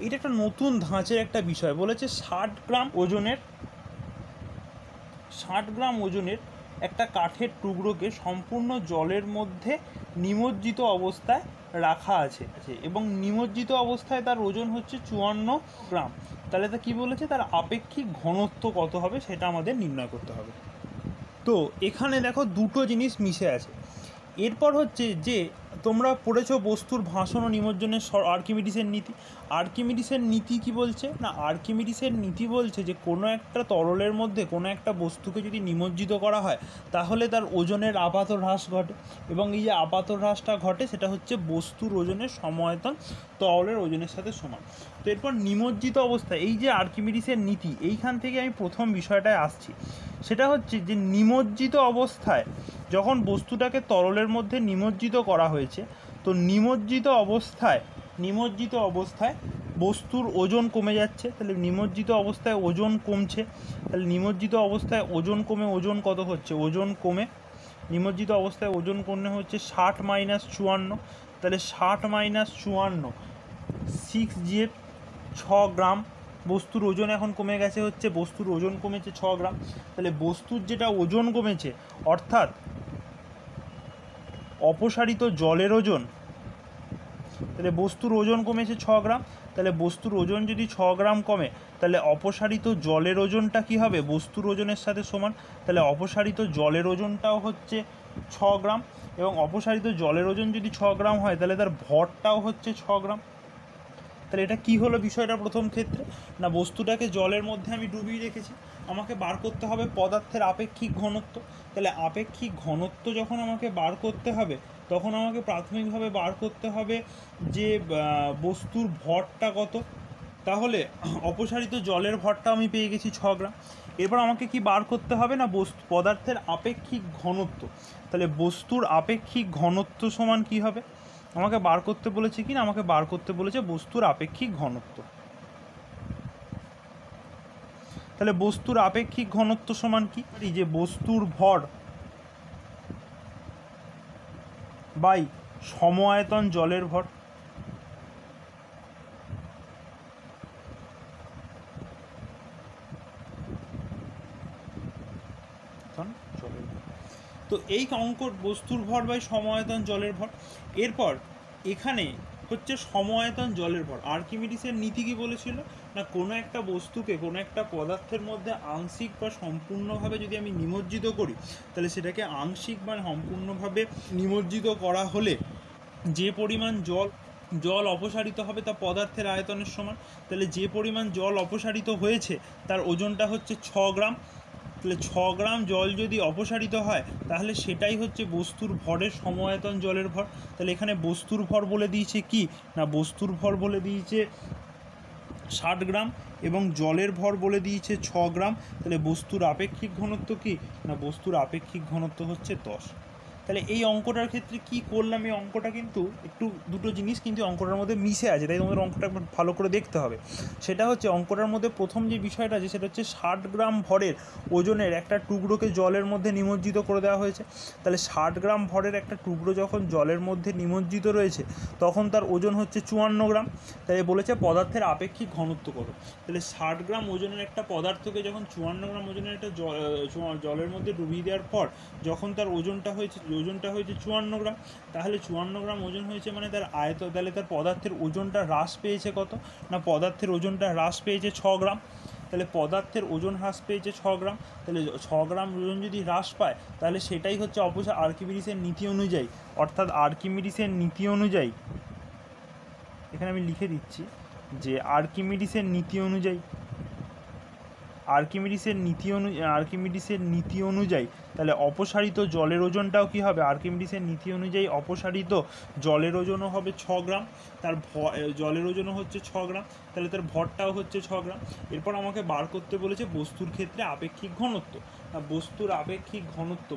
এটা একটা নতুন ধাঁচের একটা বিষয় বলেছে। 60 গ্রাম ওজনের একটা কাঠের টুকরোকে সম্পূর্ণ জলের মধ্যে নিমজ্জিত অবস্থায় রাখা আছে এবং নিমজ্জিত অবস্থায় তার ওজন হচ্ছে 54 গ্রাম। তাহলে তা কি বলেছে, তার আপেক্ষিক ঘনত্ব কত হবে সেটা আমাদের নির্ণয় করতে হবে। তো এখানে দেখো দুটো জিনিস মিশে আছে। এরপর হচ্ছে যে তোমরা পড়েছো বস্তুর ভাসন ও নিমজ্জনের আর্কিমিডিসের নীতি। আর্কিমিডিসের নীতি কি বলছে না, আর্কিমিডিসের নীতি বলছে যে কোনো একটা তরলের মধ্যে কোনো একটা বস্তুকে যদি নিমজ্জিত করা হয় তাহলে তার ওজনের আপাত হ্রাস ঘটে, এবং এই যে আপাত হ্রাসটা ঘটে সেটা হচ্ছে বস্তুর ওজনের সমায়তন তরলের ওজনের সাথে সমান। তো এরপর নিমজ্জিত অবস্থায় এই যে আর্কিমিডিসের নীতি, এইখান থেকে আমি প্রথম বিষয়টায় আসছি। সেটা হচ্ছে যে নিমজ্জিত অবস্থায় যখন বস্তুটাকে তরলের মধ্যে নিমজ্জিত করা হয়েছে, তো নিমজ্জিত অবস্থায় বস্তুর ওজন কমে যাচ্ছে। তাহলে নিমজ্জিত অবস্থায় ওজন কমছে, তাহলে নিমজ্জিত অবস্থায় ওজন কমে ওজন কত হচ্ছে, ওজন কমে নিমজ্জিত অবস্থায় ওজন কমে হচ্ছে 60 - 54। তাহলে 60 - 54 6 দিয়ে 6 গ্রাম। বস্তুর ওজন এখন কমে গেছে হচ্ছে, বস্তুর ওজন কমেছে 6 গ্রাম। তাহলে বস্তুর যেটা ওজন কমেছে অর্থাৎ অপসারিত জলের ওজন, তাহলে বস্তুর ওজন কমেছে 6 গ্রাম। তাহলে বস্তুর ওজন যদি 6 গ্রাম কমে তাহলে অপসারিত জলের ওজনটা কি হবে, বস্তুর ওজনের সাথে সমান। তাহলে অপসারিত জলের ওজনটাও হচ্ছে 6 গ্রাম, এবং অপসারিত জলের ওজন যদি 6 গ্রাম হয় তাহলে তার ভরটাও হচ্ছে 6 গ্রাম। তাহলে এটা কি হলো বিষয়টা প্রথম ক্ষেত্রে না, বস্তুটাকে জলের মধ্যে আমি ডুবিয়ে রেখেছি, আমাকে বার করতে হবে পদার্থের আপেক্ষিক ঘনত্ব। তাহলে আপেক্ষিক ঘনত্ব যখন আমাকে বার করতে হবে তখন আমাকে প্রাথমিকভাবে বার করতে হবে যে বস্তুর ভরটা কত। তাহলে অপসারিত জলের ভরটা আমি পেয়ে গেছি 6 গ্রাম। এরপর আমাকে কি বার করতে হবে না পদার্থের আপেক্ষিক ঘনত্ব। তাহলে বস্তুর আপেক্ষিক ঘনত্ব সমান কি হবে, আমাকে বার করতে বলেছে কি না, আমাকে বার করতে বলেছে বস্তুর আপেক্ষিক ঘনত্ব। তাহলে বস্তুর আপেক্ষিক ঘনত্ব সমান কি, এই যে বস্তুর ভর বাই সমআয়তন জলের ভর। তো এই অঙ্ক বস্তুর ভর বাই সমআয়তন জলের ভর। এরপর এখানে হচ্ছে সমআয়তন জলের ভর। আর্কিমিডিসের নীতি কি বলেছিল না, কোনো একটা বস্তুকে কোনো একটা পদার্থের মধ্যে আংশিক বা সম্পূর্ণভাবে যদি আমি নিমজ্জিত করি তাহলে সেটাকে আংশিক বা সম্পূর্ণভাবে নিমজ্জিত করা হলে যে পরিমাণ জল জল অপসারিত হবে তা পদার্থের আয়তনের সমান। তাহলে যে পরিমাণ জল অপসারিত হয়েছে তার ওজনটা হচ্ছে 6 গ্রাম। তাহলে 6 গ্রাম জল যদি অপসারিত হয় তাহলে সেটাই হচ্ছে বস্তুর ভরের সমায়তন জলের ভর। তাহলে এখানে বস্তুর ভর বলে দিয়েছে কি না, বস্তুর ভর বলে দিয়েছে 60 গ্রাম এবং জলের ভর বলে দিয়েছে 6 গ্রাম। তাহলে বস্তুর আপেক্ষিক ঘনত্ব কি না, বস্তুর আপেক্ষিক ঘনত্ব হচ্ছে 10। তাহলে এই অঙ্কটার ক্ষেত্রে কি করলাম, এই অঙ্কটা কিন্তু একটু দুটো জিনিস কিন্তু অঙ্কটার মধ্যে মিশে আছে, তাই তোমাদের অঙ্কটা একবার ভালো করে দেখতে হবে। সেটা হচ্ছে অঙ্কটার মধ্যে প্রথম যে বিষয়টা আছে সেটা হচ্ছে 60 গ্রাম ভরের ওজনের একটা টুকরোকে জলের মধ্যে নিমজ্জিত করে দেওয়া হয়েছে। তাহলে 60 গ্রাম ভরের একটা টুকরো যখন জলের মধ্যে নিমজ্জিত রয়েছে তখন তার ওজন হচ্ছে 54 গ্রাম। তাই বলেছে পদার্থের আপেক্ষিক ঘনত্ব করো। তাহলে 60 গ্রাম ওজনের একটা পদার্থকে যখন 54 গ্রাম ওজনের একটা জলের মধ্যে ডুবিয়ে দেওয়ার পর যখন তার ওজনটা হয়েছে 54 গ্রাম, তাহলে 54 গ্রাম ওজন হয়েছে মানে তার তাহলে তার পদার্থের ওজনটা হ্রাস পেয়েছে কত না, পদার্থের ওজনটা হ্রাস পেয়েছে 6 গ্রাম। তাহলে পদার্থের ওজন হ্রাস পেয়েছে 6 গ্রাম। তাহলে 6 গ্রাম ওজন যদি হ্রাস পায় তাহলে সেটাই হচ্ছে আর্কিমিডিসের নীতি অনুযায়ী, অর্থাৎ আর্কিমিডিসের নীতি অনুযায়ী, এখানে আমি লিখে দিচ্ছি যে আর্কিমিডিসের নীতি অনুযায়ী তাহলে অপসারিত জলের ওজনটাও কি হবে, আর্কিমিডিসের নীতি অনুযায়ী অপসারিত জলের ওজনও হবে 6 গ্রাম। তার জলের ওজনও হচ্ছে 6 গ্রাম, তাহলে তার ভরটাও হচ্ছে 6 গ্রাম। এরপর আমাকে বার করতে বলেছে বস্তুর ক্ষেত্রে আপেক্ষিক ঘনত্ব। বস্তুর আপেক্ষিক ঘনত্ব,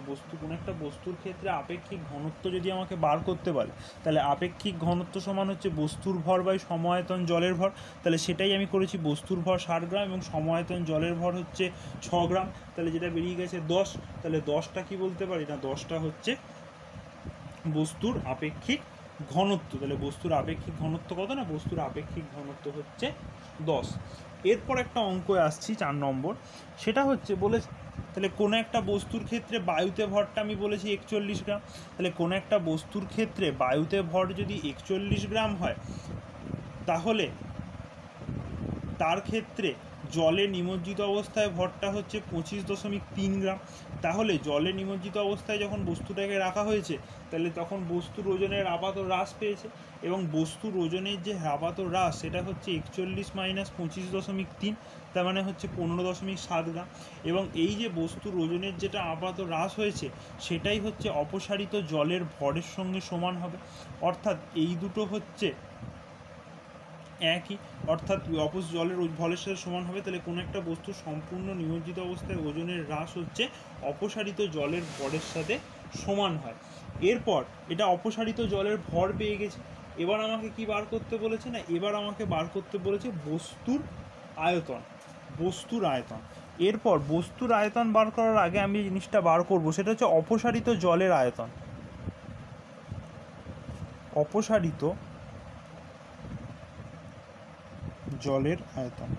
কোনো একটা বস্তুর ক্ষেত্রে আপেক্ষিক ঘনত্ব যদি আমাকে বার করতে বলে তাহলে আপেক্ষিক ঘনত্ব সমান হচ্ছে বস্তুর ভর বাই সমায়তন জলের ভর। তাহলে সেটাই আমি করেছি, বস্তুর ভর 60 গ্রাম এবং সমায়তন জলের ভর হচ্ছে 6 গ্রাম। তাহলে যেটা বেরিয়ে গেছে 10। তাহলে 10টা কি বলতে পারি না, 10টা হচ্ছে বস্তুর আপেক্ষিক ঘনত্ব। তাহলে বস্তুর আপেক্ষিক ঘনত্ব কত না, বস্তুর আপেক্ষিক ঘনত্ব হচ্ছে 10। এরপর একটা অঙ্ক আসছি 4 নম্বর, সেটা হচ্ছে বলে তাহলে কোনো একটা বস্তুর ক্ষেত্রে বায়ুতে ভরটা আমি বলেছি 41 গ্রাম। তাহলে কোনো একটা বস্তুর ক্ষেত্রে বায়ুতে ভর যদি 41 গ্রাম হয় তাহলে তার ক্ষেত্রে জলে নিমজ্জিত অবস্থায় ভরটা হচ্ছে 25.3 গ্রাম। তাহলে জলে নিমজ্জিত অবস্থায় যখন বস্তুটাকে রাখা হয়েছে তাহলে তখন বস্তুর ওজনের আপাত হ্রাস পেয়েছে এবং বস্তুর ওজনের যে আপাত হ্রাস সেটা হচ্ছে 41 মাইনাস 25.3, তার মানে হচ্ছে 15.7 গ্রাম। এবং এই যে বস্তুর ওজনের যেটা আপাত হ্রাস হয়েছে সেটাই হচ্ছে অপসারিত জলের ভরের সঙ্গে সমান হবে, অর্থাৎ এই দুটো হচ্ছে একই, অর্থাৎ জলের ভরের সাথে সমান হবে। তাহলে কোনো একটা বস্তু সম্পূর্ণ নিমজ্জিত অবস্থায় ওজনের হ্রাস হচ্ছে অপসারিত জলের ভরের সাথে সমান হয়। এরপর এটা অপসারিত জলের ভর পেয়ে গেছে, এবার আমাকে কি বার করতে বলেছে না, এবার আমাকে বার করতে বলেছে বস্তুর আয়তন। এরপর বস্তুর আয়তন বার করার আগে আমি যে জিনিসটা বার করব সেটা হচ্ছে অপসারিত জলের আয়তন। অপসারিত জলের আয়তন,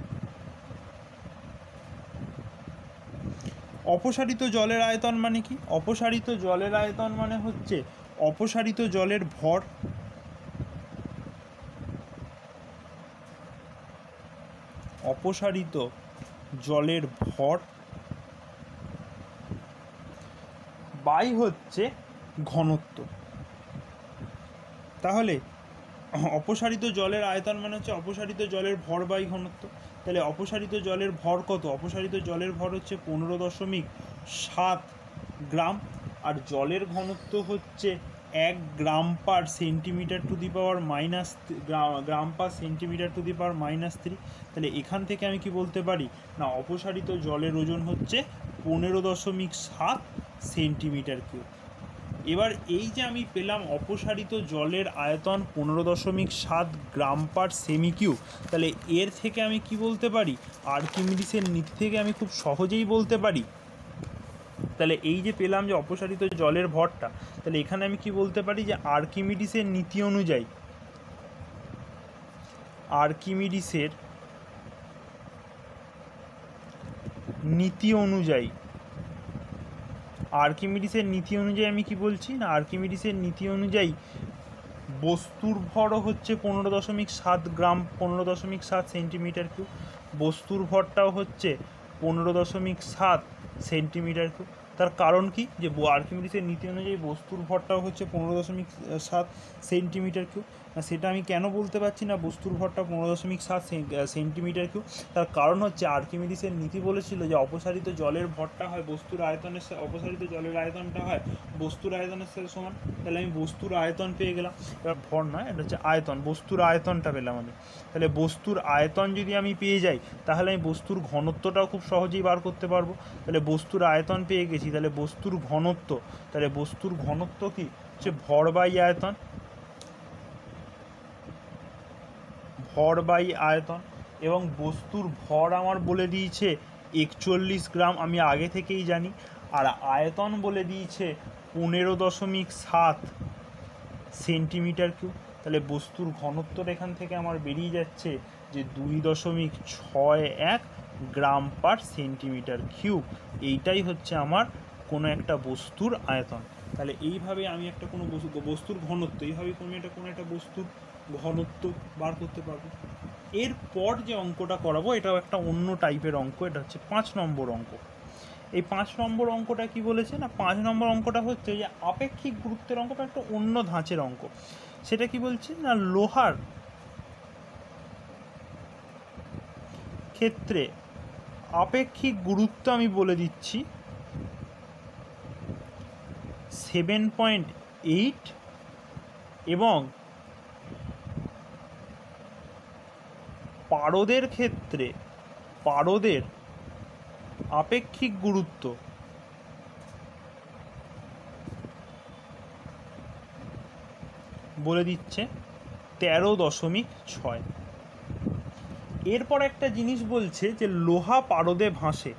অপসারিত জলের আয়তন মানে কি, অপসারিত জলের আয়তন মানে হচ্ছে অপসারিত জলের ভর বাই হচ্ছে ঘনত্ব। তাহলে অপসারিত জলের আয়তন মানে হচ্ছে অপসারিত জলের ভর বাই ঘনত্ব। তাহলে অপসারিত জলের ভর কত, অপসারিত জলের ভর হচ্ছে 15.7 গ্রাম, আর জলের ঘনত্ব হচ্ছে 1 gram per centimetre to the power minus gram per centimetre to the power -3। তাহলে এখান থেকে আমি কি বলতে পারি না, অপসারিত জলের ওজন হচ্ছে 15.7 সেন্টিমিটার কিউব। এবার এই যে আমি পেলাম অপসারিত জলের আয়তন 15.7 গ্রাম পার সেমি কিউব, তাহলে এর থেকে আমি কি বলতে পারি, আর্কিমিডিসের নীতি থেকে আমি খুব সহজেই বলতে পারি, তাহলে এই যে পেলাম যে অপসারিত জলের ভরটা, তাহলে এখানে আমি কি বলতে পারি যে আর্কিমিডিসের নীতি অনুযায়ী আমি কি বলছি না, আর্কিমিডিসের নীতি অনুযায়ী বস্তুর ভরও হচ্ছে 15.7 গ্রাম, 15.7 সেন্টিমিটার কিউব। বস্তুর ভরটাও হচ্ছে 15.7 সেন্টিমিটার কিউব। তার কারণ কি, যে আর্কিমিডিসের নীতি অনুযায়ী বস্তুর ভরটাও হচ্ছে 15.7 সেন্টিমিটার কিউব। না সেটা আমি কেন বলতে পারছি না বস্তুর ভরটা 15.7 সেন্টিমিটার কিউব? তার কারণ হচ্ছে আর্কিমিডিসের নীতি বলেছিল যে অপসারিত জলের ভরটা হয় বস্তুর আয়তনের অপসারিত জলের আয়তনটা হয় বস্তুর আয়তনের সাথে সমান। তাহলে আমি বস্তুর আয়তন পেয়ে গেলাম। এবার ভর নয়, এটা হচ্ছে আয়তন, বস্তুর আয়তনটা পেলাম আমি। তাহলে বস্তুর আয়তন যদি আমি পেয়ে যাই তাহলে আমি বস্তুর ঘনত্বটাও খুব সহজেই বার করতে পারবো। তাহলে বস্তুর আয়তন পেয়ে গেছি, তাহলে বস্তুর ঘনত্ব, তাহলে বস্তুর ঘনত্ব কি হচ্ছে ভর বাই আয়তন, ভর বাই আয়তন। এবং বস্তুর ভর আমার বলে দিয়েছে 41 গ্রাম, আমি আগে থেকেই জানি। আর আয়তন বলে দিয়েছে 15.7 সেন্টিমিটার কিউব। তাহলে বস্তুর ঘনত্বটা এখান থেকে আমার বেরিয়ে যাচ্ছে যে 2.61 গ্রাম পার সেন্টিমিটার কিউব। এইটাই হচ্ছে আমার কোনো একটা বস্তুর আয়তন। তাহলে এইভাবে আমি একটা কোনো বস্তুর ঘনত্ব, এইভাবে কোনো একটা বস্তুর ঘনত্ব বার করতে পারবো। এরপর যে অঙ্কটা করাবো এটাও একটা অন্য টাইপের অঙ্ক, এটা হচ্ছে 5 নম্বর অঙ্ক। এই 5 নম্বর অঙ্কটা কি বলেছে না, 5 নম্বর অঙ্কটা হচ্ছে যে আপেক্ষিক গুরুত্বের অঙ্কটা একটা অন্য ধাঁচের অঙ্ক। সেটা কি বলছে না, লোহার ক্ষেত্রে আপেক্ষিক গুরুত্ব আমি বলে দিচ্ছি 7.8 এবং পারদের ক্ষেত্রে পারদের আপেক্ষিক গুরুত্ব বলে দিচ্ছে 13.6। এরপর একটা জিনিস বলছে যে লোহা পারদে ভাসে,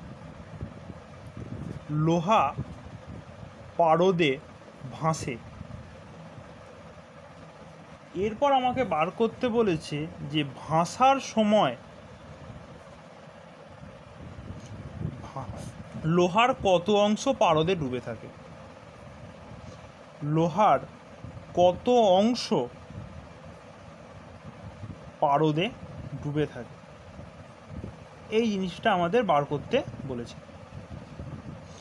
লোহা পারদে ভাসে। এরপর আমাকে বার করতে বলেছে যে ভাসার সময় লোহার কত অংশ পারদে ডুবে থাকে, লোহার কত অংশ পারদে ডুবে থাকে, এই জিনিসটা আমাদের বার করতে বলেছে।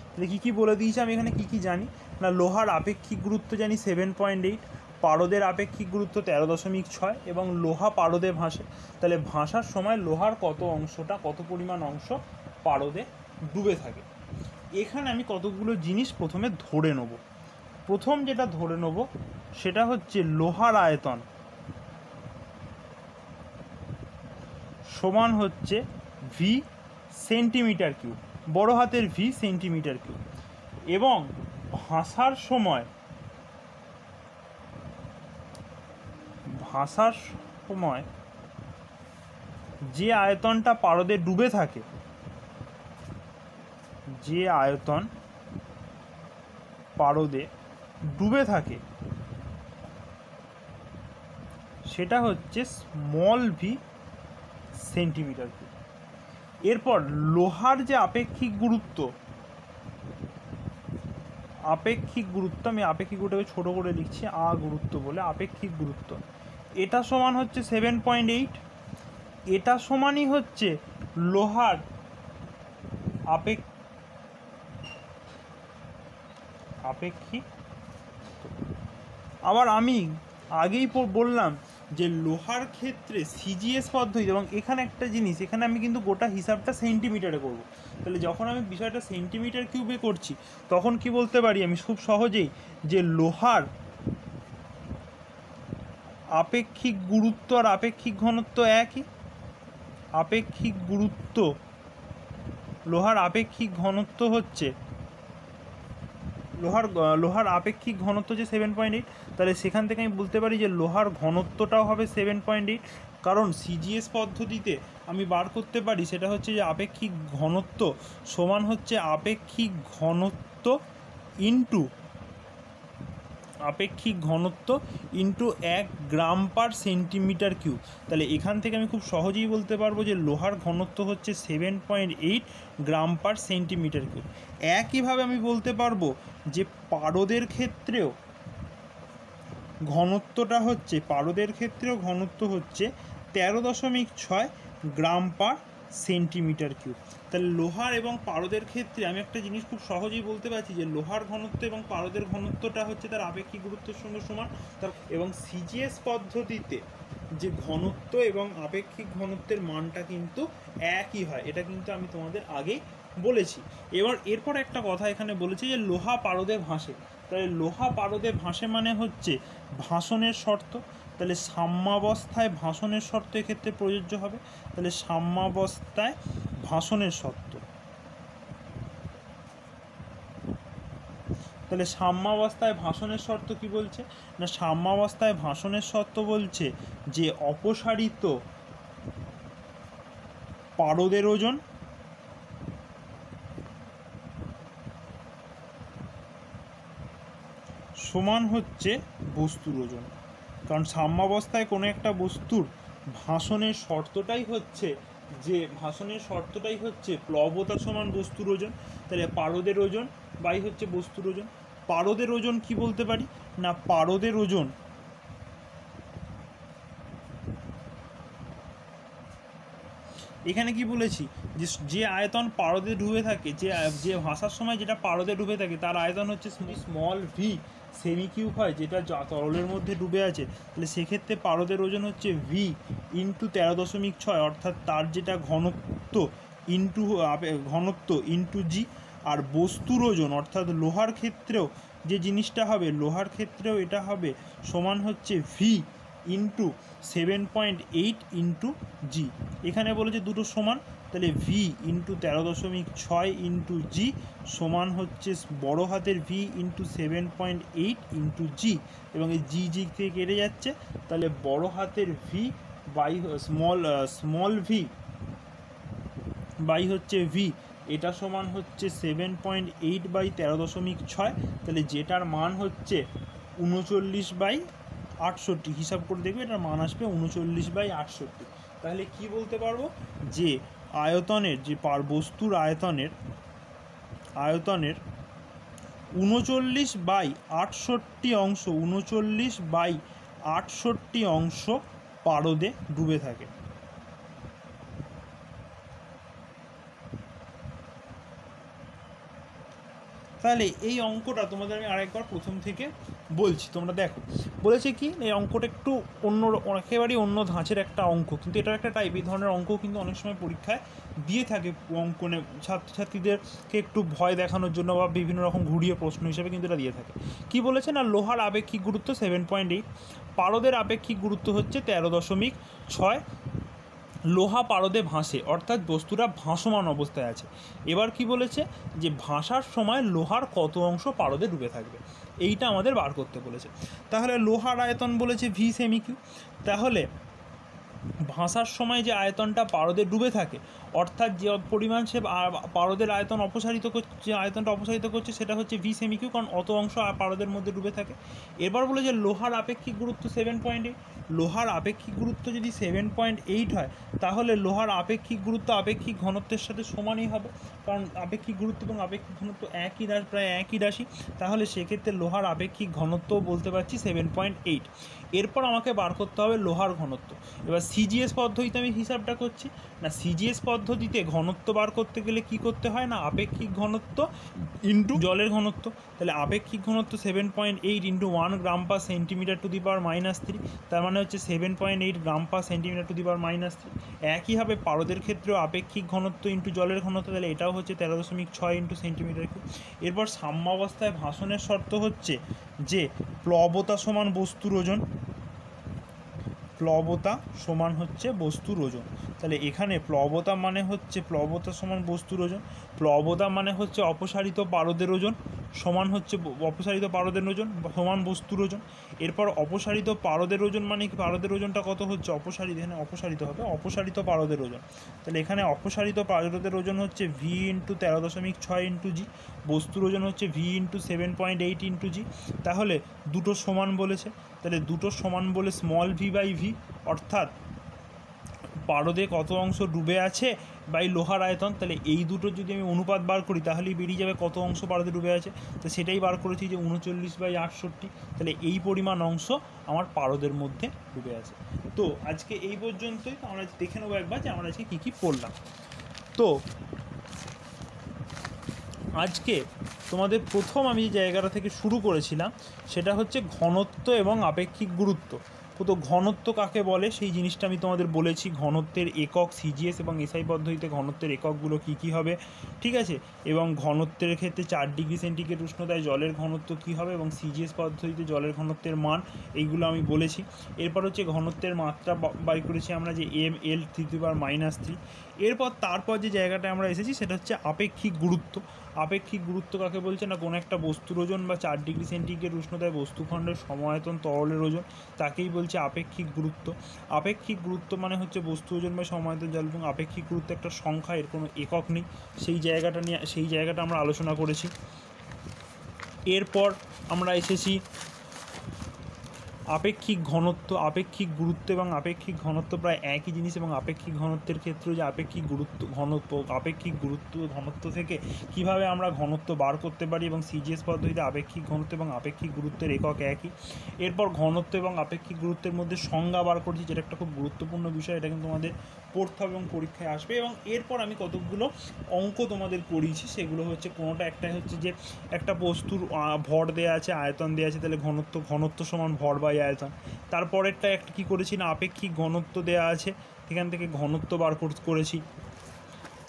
তাহলে কী কী বলে দিয়েছে, আমি এখানে কী কী জানি না, লোহার আপেক্ষিক গুরুত্ব জানি 7.8, পারদের আপেক্ষিক গুরুত্ব 13.6 এবং লোহা পারদে ভাসে। তাহলে ভাসার সময় লোহার কত অংশটা, কত পরিমাণ অংশ পারদে ডুবে থাকে। এখানে আমি কতগুলো জিনিস প্রথমে ধরে নেব। প্রথম যেটা ধরে নেব সেটা হচ্ছে লোহার আয়তন সমান হচ্ছে ভি সেন্টিমিটার কিউব, বড় হাতের ভি সেন্টিমিটার কিউব। এবং ভাসার সময় যে আয়তনটা পারদে ডুবে থাকে, যে আয়তন পারদে ডুবে থাকে সেটা হচ্ছে স্মল ভি সেন্টিমিটার কিউব। এরপর লোহার যে আপেক্ষিক গুরুত্ব আমি আপেক্ষিক গুরুত্বকে ছোট করে লিখছি আ গুরুত্ব বলে, আপেক্ষিক গুরুত্ব এটা সমান হচ্ছে 7.8। এটা সমানই হচ্ছে লোহার আপেক্ষিক। আবার আমি আগেই বললাম যে লোহার ক্ষেত্রে সিজিএস পদ্ধতি, এবং এখানে একটা জিনিস, এখানে আমি কিন্তু গোটা হিসাবটা সেন্টিমিটারে করব। তাহলে যখন আমি বিষয়টা সেন্টিমিটার কিউবে করছি তখন কি বলতে পারি আমি খুব সহজেই যে লোহার আপেক্ষিক গুরুত্ব আর আপেক্ষিক ঘনত্ব একই। আপেক্ষিক গুরুত্ব, লোহার আপেক্ষিক ঘনত্ব হচ্ছে লোহার আপেক্ষিক ঘনত্ব যে 7.8, তাহলে সেখান থেকে আমি বলতে পারি যে লোহার ঘনত্বটাও হবে 7.8। কারণ সিজিএস পদ্ধতিতে আমি বার করতে পারি সেটা হচ্ছে যে আপেক্ষিক ঘনত্ব সমান হচ্ছে আপেক্ষিক ঘনত্ব into 1 gram per centimetre cube. তাহলে এখান থেকে আমি খুব সহজেই বলতে পারবো যে লোহার ঘনত্ব হচ্ছে 7.8 গ্রাম পার সেন্টিমিটার কিউব। একইভাবে আমি বলতে পারবো যে পারদের ক্ষেত্রেও ঘনত্ব হচ্ছে 13.6 গ্রাম পার সেন্টিমিটার কিউব। তাহলে লোহার এবং পারদের ক্ষেত্রে আমি একটা জিনিস খুব সহজেই বলতে পারছি যে লোহার ঘনত্ব এবং পারদের ঘনত্বটা হচ্ছে তার আপেক্ষিক গুরুত্বের সঙ্গে সমান। তার এবং সিজিএস পদ্ধতিতে যে ঘনত্ব এবং আপেক্ষিক ঘনত্বের মানটা কিন্তু একই হয়, এটা কিন্তু আমি তোমাদের আগেই বলেছি। এরপর একটা কথা এখানে বলেছি যে লোহা পারদে ভাসে। তাহলে লোহা পারদে ভাসে মানে হচ্ছে ভাসনের শর্ত। তাহলে সাম্যাবস্থায় ভাসনের শর্ত এক্ষেত্রে প্রযোজ্য হবে। তাহলে সাম্যাবস্থায় ভাসনের শর্ত, তাহলে সাম্যাবস্থায় ভাসনের শর্ত কি বলছে না, সাম্যাবস্থায় ভাসনের শর্ত বলছে যে অপসারিত পারদের ওজন সমান হচ্ছে বস্তুর ওজন। কারণ সাম্যাবস্থায় কোনো একটা বস্তুর ভাসনের শর্তটাই হচ্ছে প্লবতা সমান বস্তুর ওজন। তাহলে পারদের ওজন বাই হচ্ছে বস্তুর ওজন। পারদের ওজন কি বলতে পারি না, পারদের ওজন এখানে কি বলেছি যে আয়তন পারদে ডুবে থাকে, যে ভাসার সময় যেটা পারদে ডুবে থাকে তার আয়তন হচ্ছে স্মল ভি সেমি কিউব হয়, যেটা তরলের মধ্যে ডুবে আছে। তাহলে সেক্ষেত্রে পারদের ওজন হচ্ছে ভি ইন্টু 13.6, অর্থাৎ তার যেটা ঘনত্ব ইন্টু জি। আর বস্তুর ওজন অর্থাৎ লোহার ক্ষেত্রেও যে জিনিসটা হবে, লোহার ক্ষেত্রেও এটা হবে সমান হচ্ছে ভি ইন্টু 7.8 ইন্টু জি। এখানে বলেছে দুটো সমান, তাহলে ভি ইন্টু 13.6 ইন্টু জি সমান হচ্ছে বড় হাতের ভি ইন্টু 7.8 ইন্টু জি, এবং এই জি থেকে কেটে যাচ্ছে। তাহলে বড় হাতের V by small V by হচ্ছে ভি, এটা সমান হচ্ছে 7.8 বাই 13.6। তাহলে যেটার মান হচ্ছে 39/68, হিসাব করে দেখবে এটার মান আসবে 39/68। তাহলে কি বলতে পারবো যে আয়তনের যে বস্তুর আয়তনের 39/68 অংশ পারদে ডুবে থাকে। তাহলে এই অঙ্কটা তোমাদের আমি আরেকবার প্রথম থেকে বলছি, তোমরা দেখো। বলেছে কি এই অঙ্কটা একটু একেবারেই অন্য ধাঁচের একটা অঙ্ক, কিন্তু এটার একটা টাইপ। এই ধরনের অঙ্ক কিন্তু অনেক সময় পরীক্ষায় দিয়ে থাকে অঙ্কনে, ছাত্রছাত্রীদেরকে একটু ভয় দেখানোর জন্য বা বিভিন্ন রকম ঘুরিয়ে প্রশ্ন হিসেবে কিন্তু এটা দিয়ে থাকে। কি বলেছে না, লোহার আপেক্ষিক গুরুত্ব 7.8, পারদের আপেক্ষিক গুরুত্ব হচ্ছে 13.6। লোহা পারদে ভাসে, অর্থাৎ বস্তুটা ভাসমান অবস্থায় আছে। এবার কি বলেছে যে ভাসার সময় লোহার কত অংশ পারদে ডুবে থাকবে, এইটা আমাদের বার করতে বলেছে। তাহলে লোহার আয়তন বলেছে ভি সেমি কিউ। তাহলে ভাসার সময় যে আয়তনটা পারদে ডুবে থাকে, অর্থাৎ যে পরিমাণ সে পারদের আয়তনটা অপসারিত করছে সেটা হচ্ছে ভি সেমি কিউ, কারণ অত অংশ পারদের মধ্যে ডুবে থাকে। এবার বলে যে লোহার আপেক্ষিক গুরুত্ব 7.8। লোহার আপেক্ষিক গুরুত্ব যদি 7.8 হয়, তাহলে লোহার আপেক্ষিক গুরুত্ব আপেক্ষিক ঘনত্বের সাথে সমানই হবে, কারণ আপেক্ষিক গুরুত্ব এবং আপেক্ষিক ঘনত্ব প্রায় একই রাশি। তাহলে সেক্ষেত্রে লোহার আপেক্ষিক ঘনত্বও বলতে পারছি 7.8। এরপর আমাকে বার করতে হবে লোহার ঘনত্ব। এবার সিজিএস পদ্ধতিতে আমি হিসাবটা করছি না, সিজিএস পদ্ধতিতে ঘনত্ব বার করতে গেলে কি করতে হয় না, আপেক্ষিক ঘনত্ব ইন্টু জলের ঘনত্ব। তাহলে আপেক্ষিক ঘনত্ব 7.8 into 1 gram per centimetre to the power -3, তার মানে হচ্ছে 7.8 গ্রাম per centimetre to the power -3। একইভাবে পারদের ক্ষেত্রেও আপেক্ষিক ঘনত্ব ইন্টু জলের ঘনত্ব, তাহলে এটাও হচ্ছে 13.6 ইন্টু সেন্টিমিটার কিউব। এরপর সাম্যাবস্থায় ভাসনের শর্ত হচ্ছে যে প্লবতা সমান বস্তুর ওজন, প্লবতা সমান হচ্ছে বস্তুর ওজন। তাহলে এখানে প্লবতা সমান বস্তুর ওজন, প্লবতা মানে হচ্ছে অপসারিত পারদের ওজন সমান হচ্ছে সমান বস্তুর ওজন। এরপর অপসারিত পারদের ওজন মানে কি, পারদের ওজনটা কত হচ্ছে এখানে অপসারিত পারদের ওজন। তাহলে এখানে অপসারিত পারদের ওজন হচ্ছে ভি ইন্টু 13.6 ইন্টু জি, বস্তুর ওজন হচ্ছে ভি ইন্টু 7.8 ইন্টু জি। তাহলে দুটো সমান বলেছে, তাহলে দুটো সমান বলে স্মল ভি বাই ভি, অর্থাৎ পারদে কত অংশ ডুবে আছে বাই লোহার আয়তন, তাহলে এই দুটোর যদি আমি অনুপাত বার করি তাহলেই বেরিয়ে যাবে কত অংশ পারদে ডুবে আছে। তো সেটাই বার করেছি যে 39/68, তাহলে এই পরিমাণ অংশ আমার পারদের মধ্যে ডুবে আছে। তো আজকে এই পর্যন্তই। তো আমরা দেখে নেবো একবার যে আমরা আজকে কী কী পড়লাম। তো আজকে তোমাদের প্রথম আমি যে জায়গাটা থেকে শুরু করেছিলাম সেটা হচ্ছে ঘনত্ব এবং আপেক্ষিক গুরুত্ব। তো ঘনত্ব কাকে বলে সেই জিনিসটা আমি তোমাদের বলেছি, ঘনত্বের একক সিজিএস এবং এসআই পদ্ধতিতে ঘনত্বের এককগুলো কী কী হবে, ঠিক আছে, এবং ঘনত্বের ক্ষেত্রে 4 ডিগ্রি সেন্টিগ্রেড উষ্ণতায় জলের ঘনত্ব কী হবে এবং সিজিএস পদ্ধতিতে জলের ঘনত্বের মান, এইগুলো আমি বলেছি। এরপর হচ্ছে ঘনত্বের মাত্রা বাই করেছি আমরা যে ml (3⁻³ এরপর তারপর যে জায়গাটা আমরা এসেছি সেটা হচ্ছে আপেক্ষিক গুরুত্ব। আপেক্ষিক গুরুত্ব কাকে বলছে না, কোনো একটা বস্তুর ওজন বা 4 ডিগ্রি সেন্টিগ্রেড উষ্ণতায় বস্তুখণ্ডের সমায়তন তরলের ওজন, তাকেই বলছে আপেক্ষিক গুরুত্ব। আপেক্ষিক গুরুত্ব মানে হচ্ছে বস্তু ওজন বা সমায়তন জল, এবং আপেক্ষিক গুরুত্ব একটা সংখ্যা, এর কোনো একক নেই। সেই জায়গাটা আমরা আলোচনা করেছি। এরপর আমরা এসেছি আপেক্ষিক ঘনত্ব। আপেক্ষিক গুরুত্ব এবং আপেক্ষিক ঘনত্ব প্রায় একই জিনিস, এবং আপেক্ষিক ঘনত্বের ক্ষেত্রে যে আপেক্ষিক গুরুত্ব ঘনত্ব থেকে কিভাবে আমরা ঘনত্ব বার করতে পারি, এবং সিজিএস পদ্ধতিতে আপেক্ষিক ঘনত্ব এবং আপেক্ষিক গুরুত্বের একক একই। এরপর ঘনত্ব এবং আপেক্ষিক গুরুত্বের মধ্যে সংজ্ঞা বার করছি, যেটা একটা খুব গুরুত্বপূর্ণ বিষয়, এটা কিন্তু তোমাদের পড়তে হবে এবং পরীক্ষায় আসবে। এবং এরপর আমি কতগুলো অঙ্ক তোমাদের করিয়েছি, সেগুলো হচ্ছে কোনোটা একটাই হচ্ছে যে একটা বস্তুর ভর দেওয়া আছে, আয়তন দেওয়া আছে, তাহলে ঘনত্ব সমান ভর বাই আয়তন। তারপরেরটা একটা কী করেছি না, আপেক্ষিক ঘনত্ব দেওয়া আছে, সেখান থেকে ঘনত্ব বার করেছি।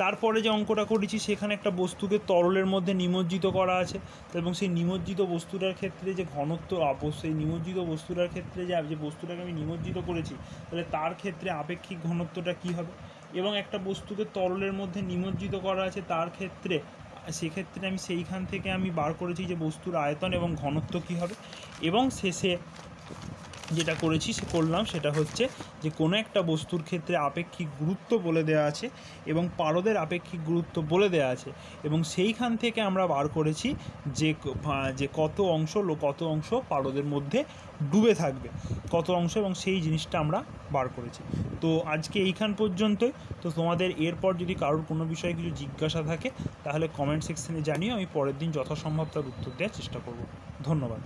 তারপরে যে অঙ্কটা করেছি সেখানে একটা বস্তুকে তরলের মধ্যে নিমজ্জিত করা আছে, এবং সেই নিমজ্জিত বস্তুটার ক্ষেত্রে যে ঘনত্ব সেই নিমজ্জিত বস্তুটার ক্ষেত্রে যে বস্তুটাকে আমি নিমজ্জিত করেছি, তাহলে তার ক্ষেত্রে আপেক্ষিক ঘনত্বটা কী হবে। এবং একটা বস্তুকে তরলের মধ্যে নিমজ্জিত করা আছে, তার ক্ষেত্রে সেক্ষেত্রে আমি সেইখান থেকে আমি বার করেছি যে বস্তুর আয়তন এবং ঘনত্ব কী হবে। এবং শেষে যেটা করলাম সেটা হচ্ছে যে কোনো একটা বস্তুর ক্ষেত্রে আপেক্ষিক গুরুত্ব বলে দেওয়া আছে এবং পারদের আপেক্ষিক গুরুত্ব বলে দেওয়া আছে, এবং সেইখান থেকে আমরা বার করেছি যে কত অংশ পারদের মধ্যে ডুবে থাকবে, কত অংশ, এবং সেই জিনিসটা আমরা বার করেছি। তো আজকে এইখান পর্যন্তই। তো তোমাদের এরপর যদি কারোর কোনো বিষয়ে কিছু জিজ্ঞাসা থাকে তাহলে কমেন্ট সেকশনে জানিও, আমি পরের দিন যথাসম্ভব তার উত্তর দেওয়ার চেষ্টা করব। ধন্যবাদ।